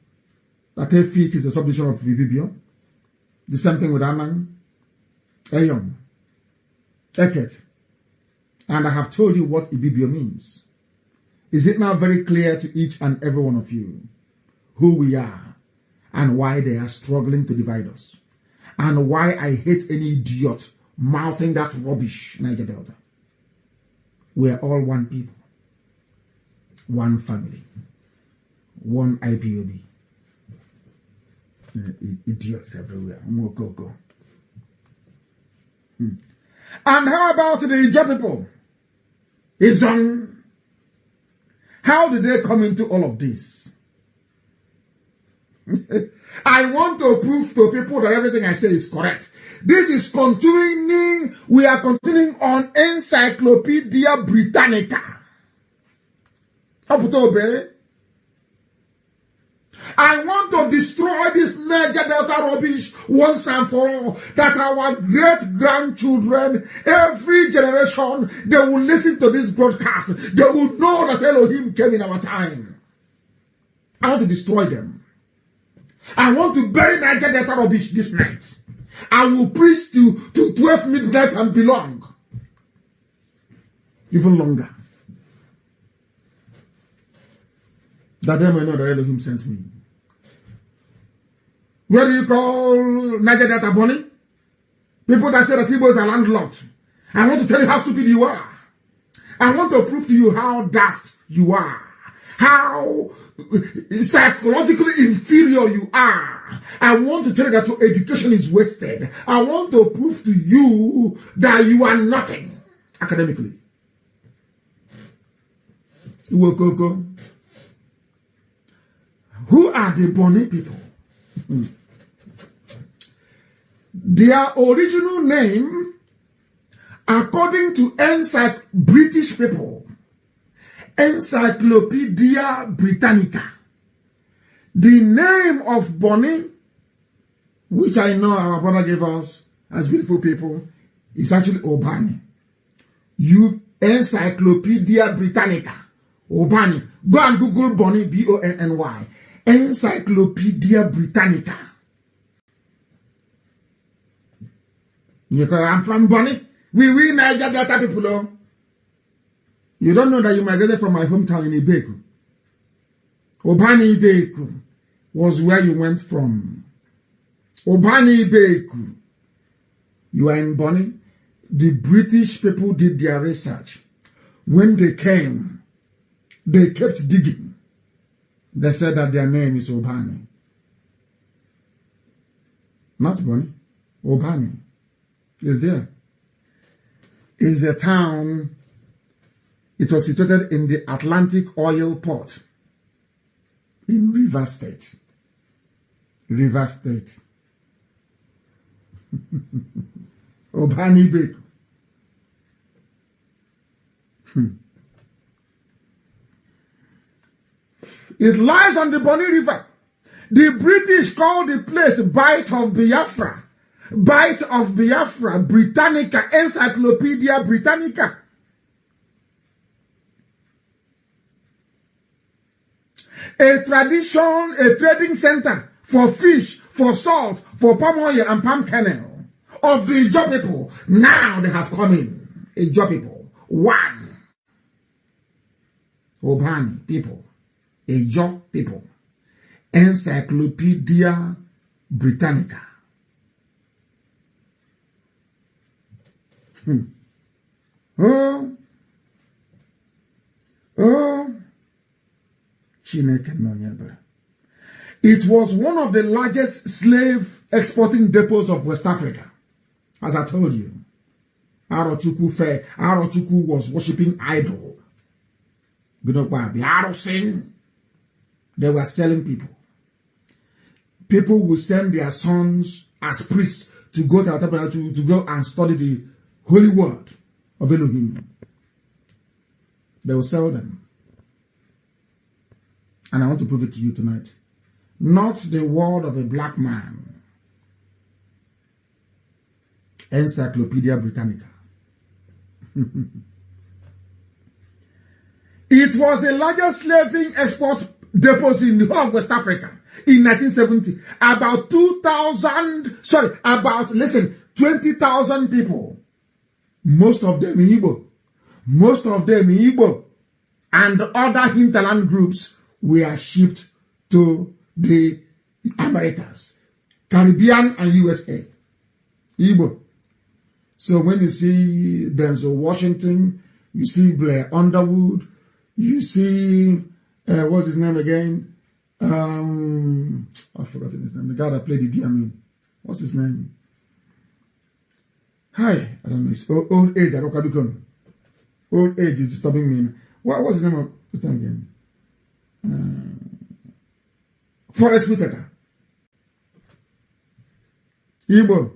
that Efik is a subdivision of Ibibio? The same thing with Aman, Eyon, Eket. And I have told you what Ibibio means. Is it now very clear to each and every one of you who we are and why they are struggling to divide us? And why I hate any idiot mouthing that rubbish, Niger Delta. We are all one people, one family, one IPOB. Idiots everywhere. Go. And how about the Ijaw people? How did they come into all of this? I want to prove to people that everything I say is correct. This is continuing. We are continuing on Encyclopedia Britannica. I want to destroy this Niger Delta rubbish once and for all. That our great-grandchildren, every generation, they will listen to this broadcast. They will know that Elohim came in our time. I want to destroy them. I want to bury Niger Delta rubbish this night. I will preach to 12 midnight and belong. Even longer. That they may know that Elohim sent me. What do you call Niger Delta Bonnie? People that say that Igbos are landlocked. I want to tell you how stupid you are. I want to prove to you how daft you are. How psychologically inferior you are. I want to tell you that your education is wasted. I want to prove to you that you are nothing academically. Wokoko. Who are the Bonny people? Their original name, according to British people, Encyclopedia Britannica, the name of Bonny, which I know our brother gave us as beautiful people, is actually Obani. Encyclopedia Britannica, Obani. Go and Google Bonny, B-O-N-N-Y. Encyclopedia Britannica. I'm from Bonny. We Niger Delta people. You don't know that you migrated from my hometown in Ibeku. Obani Ibeku was where you went from. Obani Ibeku. You are in Bonny. The British people did their research. When they came, they kept digging. They said that their name is Obani. Not Bonny. Obani is there. It's a town. It was situated in the Atlantic Oil Port in Rivers State. Rivers State. Obani Beku. It lies on the Bonny River. The British call the place Bight of Biafra. Bight of Biafra, Britannica, Encyclopedia Britannica. A trading center for fish, for salt, for palm oil and palm kernel of the Ijaw people. Now they have come in. Ijaw people. One. Obani people. Ijaw people. Encyclopedia Britannica. Oh. It was one of the largest slave exporting depots of West Africa. As I told you, Arochukwu was worshipping idol. They were selling people. People would send their sons as priests to go to our temple to go and study the holy word of Elohim. They will sell them. And I want to prove it to you tonight. not the word of a black man. Encyclopedia Britannica. It was the largest slaving export deposit in the whole of West Africa in 1970. About 20,000 people. Most of them in Igbo. And other hinterland groups were shipped to the Americas, Caribbean and USA. Igbo. So when you see Denzel Washington, you see Blair Underwood, you see, what's his name again? I've forgotten his name. The guy that played the Diamin. What's his name? Hi, I don't know. It's old age. I don't know. Old age is disturbing me. What's the name of his name again? Forrest Whitaker. Igbo.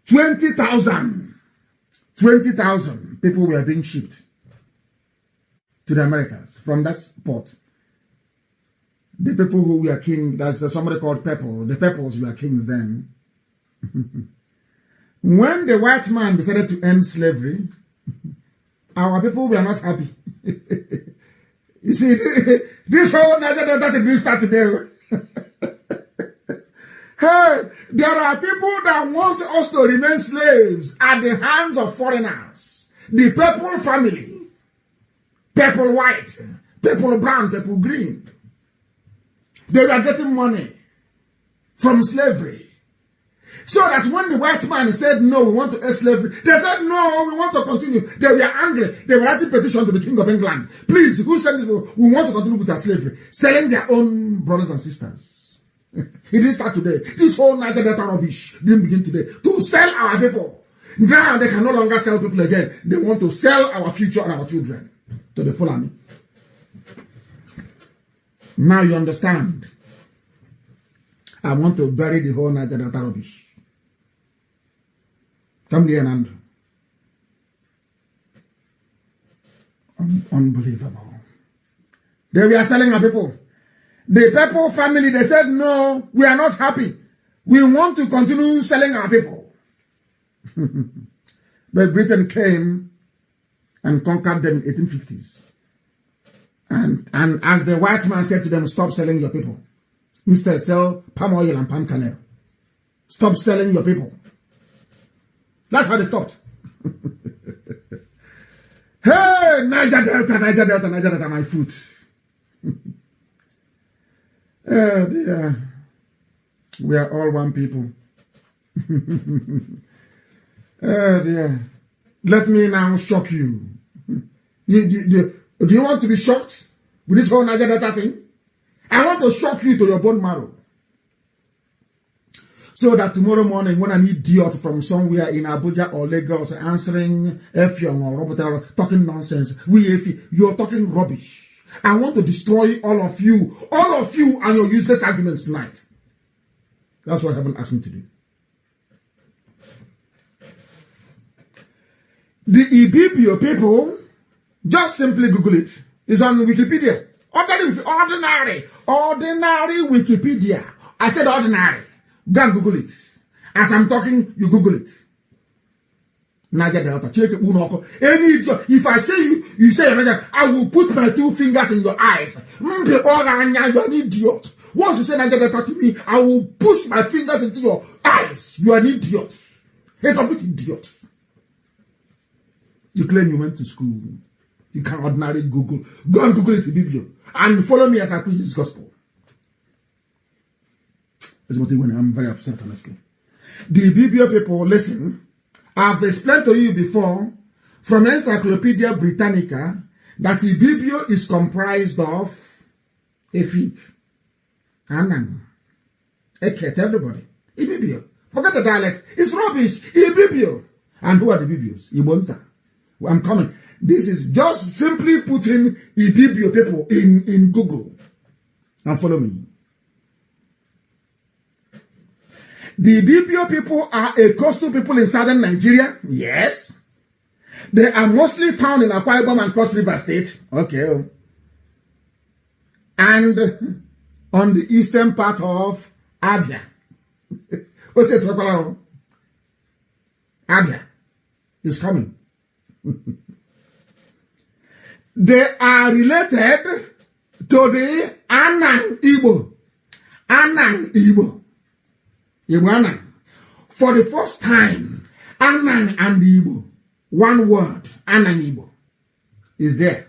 20,000 people were being shipped to the Americas from that port. The people who were king, there's somebody called Pepple. The Pepples were kings then. When the white man decided to end slavery, our people were not happy. You see, this whole Niger Delta didn't start today. Hey, there are people that want us to remain slaves at the hands of foreigners. The Pepple family, Pepple white, Pepple brown, Pepple green. They were getting money from slavery. So that when the white man said, no, we want to end slavery, they said, no, we want to continue. They were angry. They were writing petition to the King of England. Please, who sent it? We want to continue with our slavery. Selling their own brothers and sisters. It didn't start today. This whole Niger Delta rubbish didn't begin today. To sell our people. Now they can no longer sell people again. They want to sell our future and our children to the Fulani. Now you understand. I want to bury the whole Niger Delta rubbish. Come here, Andrew. Unbelievable. They were selling our people. The Pepple family, they said, no, we are not happy. We want to continue selling our people. But Britain came and conquered them in the 1850s. And as the white man said to them, stop selling your people. Instead, sell palm oil and palm kernel. Stop selling your people. That's how they stopped. Hey, Niger Delta, my foot. Oh dear. We are all one people. Oh dear. Let me now shock you. Do you want to be shocked with this whole Niger Delta thing? I want to shock you to your bone marrow. So that tomorrow morning, when an idiot from somewhere in Abuja or Lagos answering Effiong or Robert talking nonsense, you're talking rubbish. I want to destroy all of you and your useless arguments tonight. That's what heaven asked me to do. The Ibibio people, just simply Google it. It's on Wikipedia. Ordinary Wikipedia. I said ordinary. Go and Google it. As I'm talking, you Google it. Niger Delta. Any idiot. If I say you say Niger, I will put my 2 fingers in your eyes. You're an idiot. Once you say Niger Delta to me, I will push my fingers into your eyes. You are an idiot. A complete idiot. You claim you went to school. You can ordinarily Google. Go and Google it, Ibibio. And follow me as I preach this gospel. I'm very upset, honestly. The Ibibio people, listen. I've explained to you before from Encyclopedia Britannica that Ibibio is comprised of Efik, Anan, Eket, everybody. Ibibio. Forget the dialect. It's rubbish. Ibibio. And who are the Ibibios? Ibonta. I'm coming. This is just simply putting Ibibio people in Google. And follow me. The Ibibio people are a coastal people in southern Nigeria. Yes. They are mostly found in Akwa Ibom and Cross River State. Okay. and on the eastern part of Abia. Abia is coming. They are related to the Anang Igbo. Anang Igbo. Igbo Anang. For the first time, Anang and Igbo, one word, Anang Igbo, is there.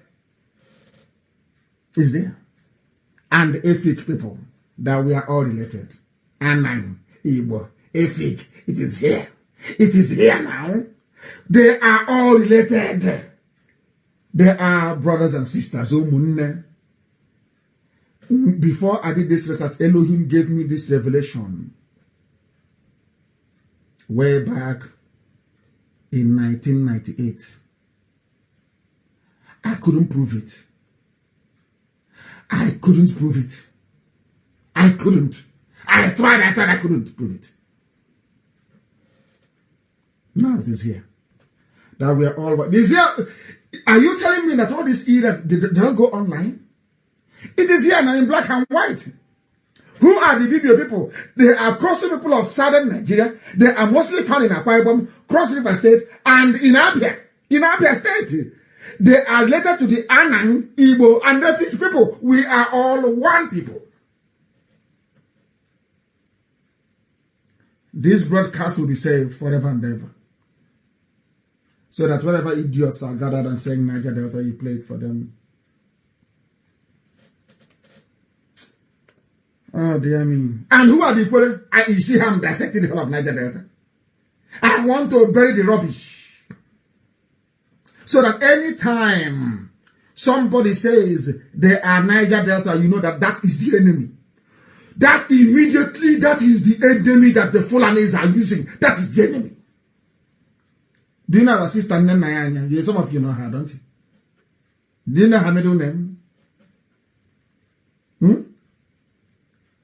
Is there. And Efik people, that we are all related. Anang Igbo, Efik, it is here. It is here now. They are all related. They are brothers and sisters. Before I did this research, Elohim gave me this revelation way back in 1998. I couldn't prove it. I couldn't prove it. I couldn't. I tried, I couldn't prove it. Now it is here. That we are all... This here, are you telling me that all these that they don't go online? It is here now in black and white. Who are the Bibio people? They are coastal people of southern Nigeria. They are mostly found in Akwa Ibom, Cross River State, and in Abia. In Abia State. They are related to the Anang, Igbo, and the Efik people. We are all one people. This broadcast will be saved forever and ever. So that whenever idiots are gathered and saying Niger Delta, you play it for them. Oh, dear me. And who are the people? You see how I'm dissecting the whole of Niger Delta. I want to bury the rubbish. So that anytime somebody says they are Niger Delta, you know that that is the enemy. That immediately, that is the enemy that the Fulanis are using. That is the enemy. Do you know our sister Nenayanya? Yeah, some of you know her, don't you? Do you know her middle name?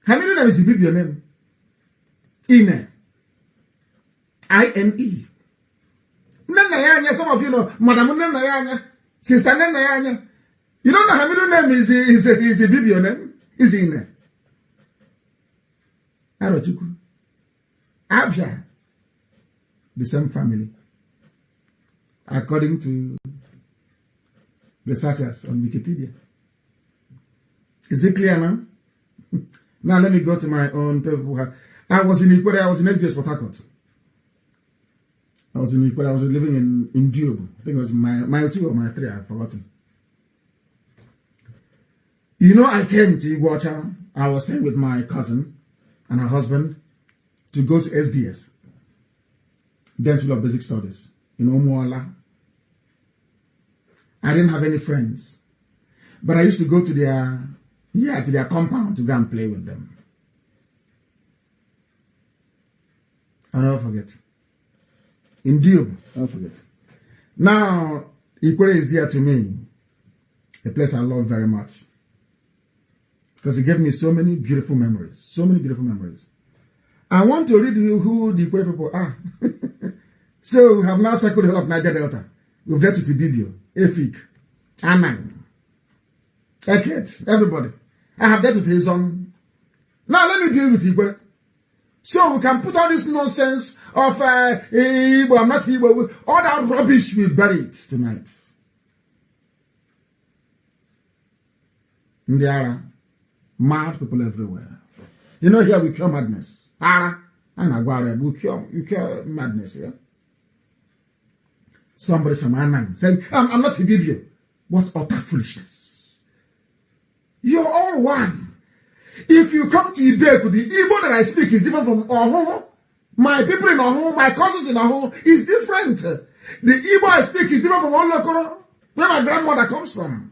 Her middle name is a Biblian name. Ine. I-N-E. Nenayanya, some of you know Madam Nenayanya, Sister Nenayanya. You don't know her middle name is a Biblian name? Is Ine. Arochuku. Abia. The same family. According to researchers on Wikipedia. Is it clear now? Now let me go to my own people. I was in Ecuador, I was in SBS Port Harcourt. I was in Ecuador, I was living in Diobo. I think it was mile 2 or mile 3, I've forgotten. You know, I came to Iguacha. I was staying with my cousin and her husband to go to SBS, Dance School of Basic Studies, in Omuala. I didn't have any friends, but I used to go to their compound to go and play with them. I'll never forget. In Diob, I'll never forget. Now, Ikwe is dear to me, a place I love very much, because it gave me so many beautiful memories. So many beautiful memories. I want to read you who the Ikwe people are. So we have now circled the whole of Niger Delta. We've left to Tibibio, Efik, Anang, Eket, everybody. I have dealt with his own. Now let me deal with Igbo. So we can put all this nonsense of Igbo, I'm not Igbo, all that rubbish we buried tonight. There are mad people everywhere. You know, here we cure madness. We cure madness here. Somebody's from Anang saying, I'm not Ibibio. What utter foolishness. You're all one. If you come to Ibeku, the Igbo that I speak is different from Oho. My people in Oho, my cousins in Oho is different. The Igbo I speak is different from Olokoro, where my grandmother comes from.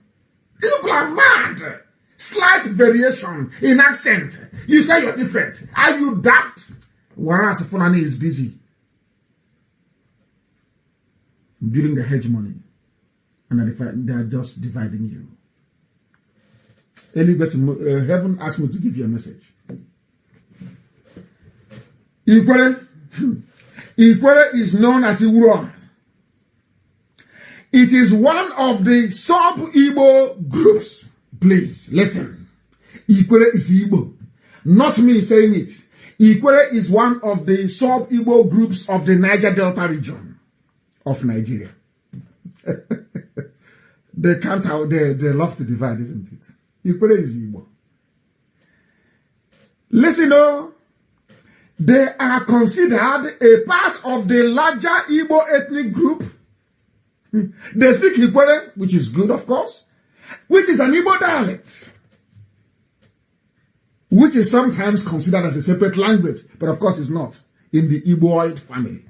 People are mad. Slight variation in accent. You say you're different. Are you daft? Whereas Fulani is busy building the hegemony, and they are just dividing you. Heaven asked me to give you a message. Ikwere is known as Iwuro. It is one of the sub-Igbo groups. Please listen. Ikwere is Igbo. Not me saying it. Ikwere is one of the sub-Igbo groups of the Niger Delta region of Nigeria. They can't out there, they love to divide, isn't it? Ikwere is Igbo. Listen, they are considered a part of the larger Igbo ethnic group. They speak Ikwere, which is good, of course, which is an Igbo dialect, which is sometimes considered as a separate language, but of course it's not in the Igboid family.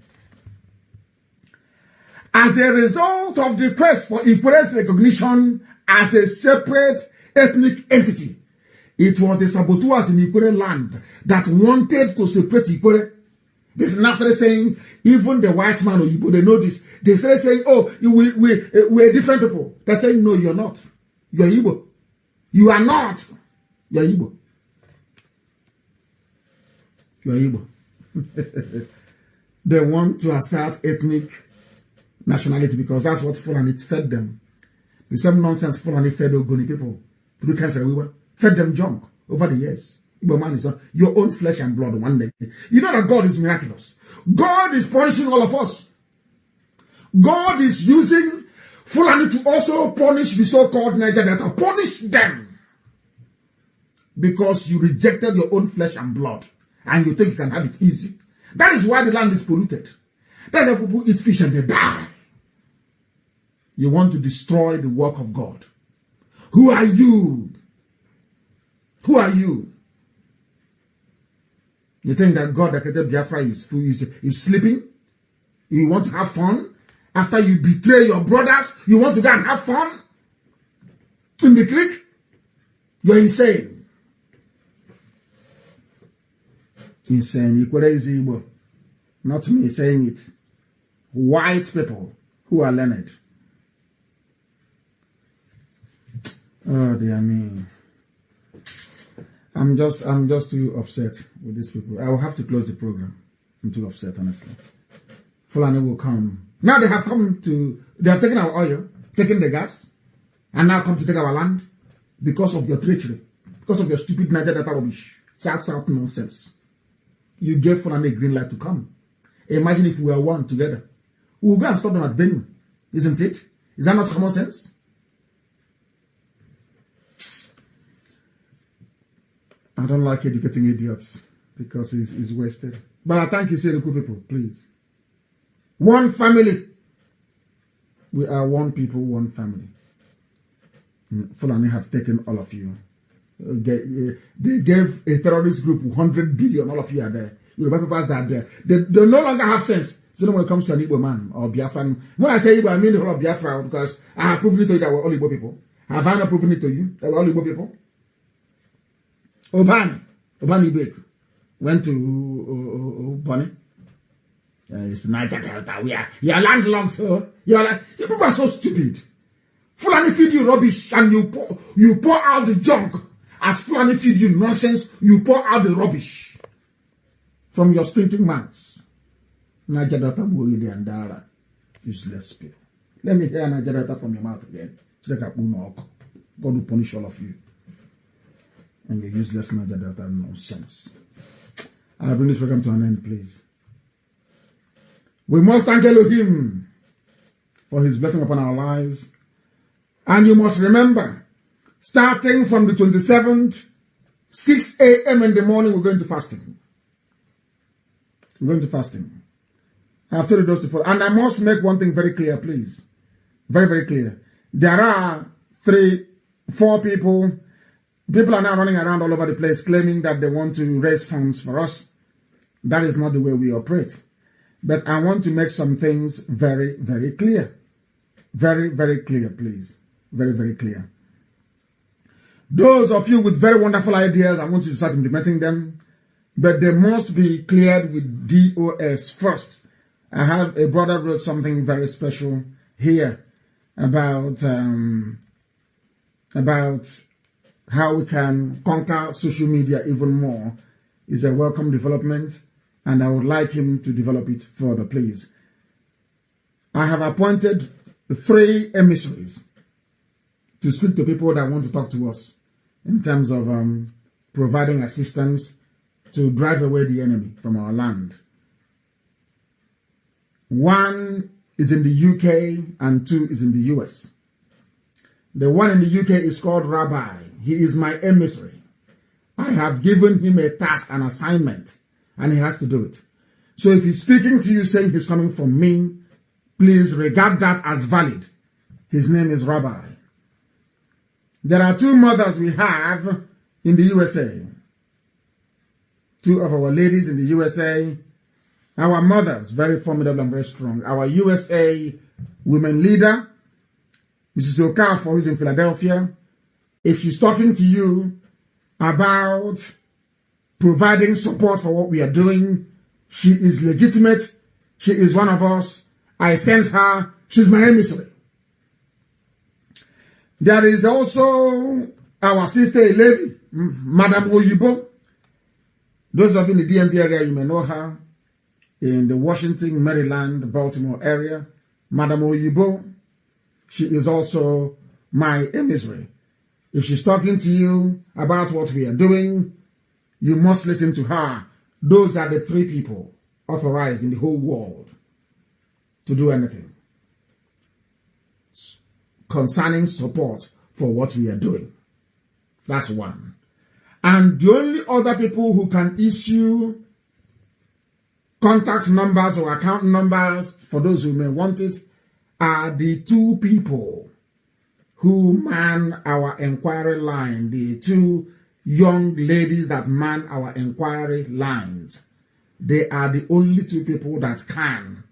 As a result of the quest for Ikwere's recognition as a separate ethnic entity, it was the saboteurs in Ikwere land that wanted to separate Ikwere. They now started saying, even the white man or Igbo, they know this. They started saying, oh, we're different people. They're saying, no, you're not. You're Igbo. You are not. You're Igbo. You're Igbo. They want to assert ethnic nationality because that's what Fulani fed them. The same nonsense Fulani fed Ogoni people through cancer, fed them junk over the years. Igbo man is your own flesh and blood one day. You know that God is miraculous. God is punishing all of us. God is using Fulani to also punish the so-called Niger Delta. Punish them. Because you rejected your own flesh and blood. And you think you can have it easy. That is why the land is polluted. That's why people eat fish and they die. You want to destroy the work of God. Who are you? Who are you? You think that God that created Biafra is sleeping? You want to have fun? After you betray your brothers, you want to go and have fun? In the creek? You're insane. Insane. Ikwere is Igbo. Not me saying it. White people who are learned. Oh dear me. I'm just too upset with these people. I will have to close the program. I'm too upset, honestly. Fulani will come. Now they have taken our oil, taken the gas, and now come to take our land because of your treachery, because of your stupid Niger Delta rubbish. South nonsense. You gave Fulani a green light to come. Imagine if we were one together. We will go and stop them at Benue. Isn't it? Is that not common sense? I don't like educating idiots because it's wasted. But I thank you, Seruku people, please. One family. We are one people, one family. Fulani have taken all of you. They gave a terrorist group 100 billion. All of you are there. Yoruba people are there. They no longer have sense. So when it comes to an Igbo man or Biafran, when I say Igbo, I mean the whole of Biafra because I have proven it to you that we're all Igbo people. Have I not proven it to you that we're all Igbo people? Oban Ibek went to Bonnie. It's Niger Delta. You're landlocked, so you people are so stupid. Fulani feed you rubbish and you pour out the junk. As Fulani feed you nonsense, you pour out the rubbish from your stinking mouths. Niger Delta Buhidi and Dara. Useless people. Let me hear Niger Delta from your mouth again. God will punish all of you. And your useless Niger Delta nonsense. I'll bring this program to an end, please. We must thank Elohim for his blessing upon our lives. And you must remember, starting from the 27th, 6 a.m. in the morning, we're going to fasting. We're going to fasting. I have told you those before. And I must make one thing very clear, please. Very, very clear. There are 4 people. People are now running around all over the place claiming that they want to raise funds for us. That is not the way we operate. But I want to make some things very, very clear. Very, very clear, please. Very, very clear. Those of you with very wonderful ideas, I want you to start implementing them. But they must be cleared with DOS first. I have a brother wrote something very special here about how we can conquer social media even more. Is a welcome development, and I would like him to develop it further, please. I have appointed 3 emissaries to speak to people that want to talk to us in terms of providing assistance to drive away the enemy from our land. One is in the UK and two is in the US. The one in the UK is called Rabbi. He is my emissary. I have given him a task, an assignment, and he has to do it. So if he's speaking to you saying he's coming from me, please regard that as valid. His name is Rabbi. There are two mothers we have in the USA. Two of our ladies in the USA. Our mothers, very formidable and very strong. Our USA women leader, Mrs. Okafor, who is in Philadelphia. If she's talking to you about providing support for what we are doing, she is legitimate. She is one of us. I sent her. She's my emissary. There is also our sister, a lady, Madam Oyibo. Those of you in the DMV area, you may know her. In the Washington, Maryland, Baltimore area. Madam Oyibo, she is also my emissary. If she's talking to you about what we are doing, you must listen to her. Those are the three people authorized in the whole world to do anything concerning support for what we are doing. That's one. And the only other people who can issue contact numbers or account numbers for those who may want it are the two people who man our inquiry line, the two young ladies that man our inquiry lines. They are the only two people that can.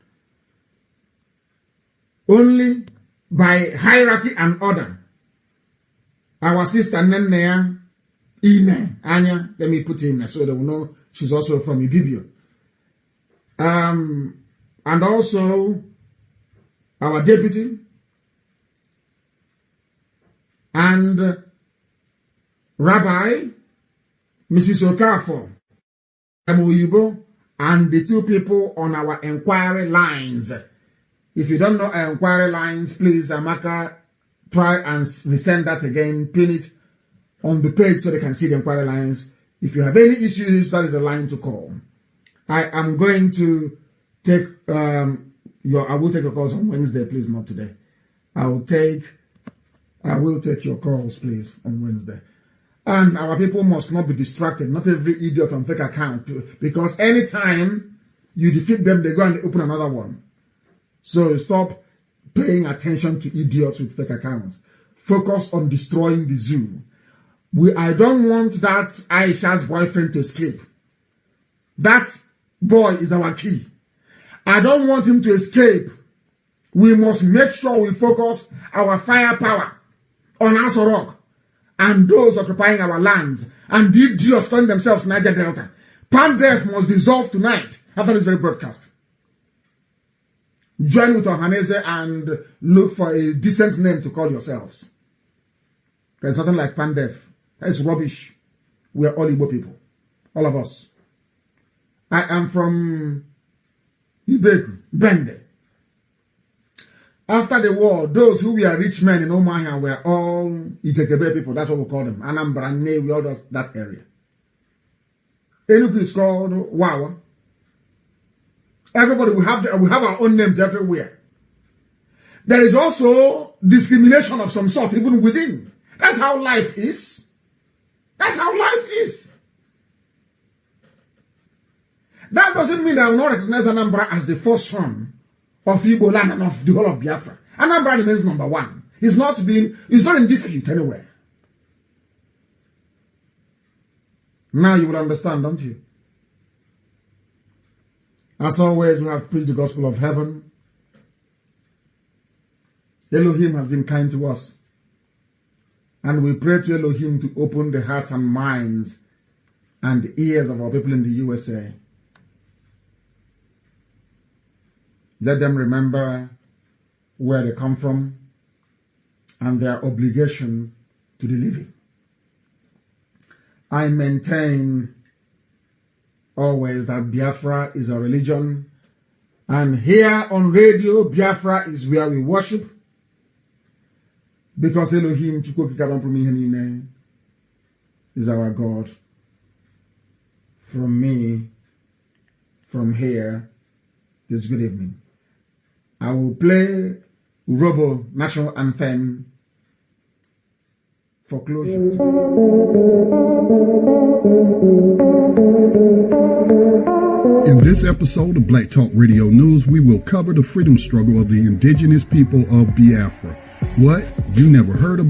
Only by hierarchy and order. Our sister Nenea, Ine, Anya, let me put in so they will know she's also from Ibibio. And also our deputy and Rabbi, Mrs. Okafor, Oyibo, and the two people on our inquiry lines. If you don't know our inquiry lines, please, Amaka, try and resend that again, pin it on the page so they can see the inquiry lines. If you have any issues, that is a line to call. I am going to take I will take your calls on Wednesday, please, not today. I will take your calls, please, on Wednesday. And our people must not be distracted. Not every idiot on fake account, because anytime you defeat them, they go and open another one. So stop paying attention to idiots with fake accounts. Focus on destroying the zoo. I don't want that Aisha's boyfriend to escape. That boy is our key. I don't want him to escape. We must make sure we focus our firepower on Asorok and those occupying our lands, and the idiots calling themselves Niger Delta. Pandef must dissolve tonight after this very broadcast. Join with Ohanese and look for a decent name to call yourselves. There's nothing like Pandef. That's rubbish. We are all Igbo people. All of us. I am from Ibeku, Bende. After the war, those who were rich men in Omaha were all Itekebe people. That's what we call them. Anambra, Ne, we all that area. Enugu is called Wawa. Everybody, we have our own names everywhere. There is also discrimination of some sort, even within. That's how life is. That's how life is. That doesn't mean that I will not recognize Anambra as the first son of Igbo land and of the whole of Biafra. Anambra remains number one. It's not in dispute anywhere. Now you will understand, don't you? As always, we have preached the gospel of heaven. Elohim has been kind to us. And we pray to Elohim to open the hearts and minds and the ears of our people in the USA. Let them remember where they come from and their obligation to the living. I maintain always that Biafra is a religion, and here on radio, Biafra is where we worship, because Elohim is our God. From me, from here, this good evening. I will play Urobo National Anthem for closure. In this episode of Black Talk Radio News, we will cover the freedom struggle of the indigenous people of Biafra. What? You never heard of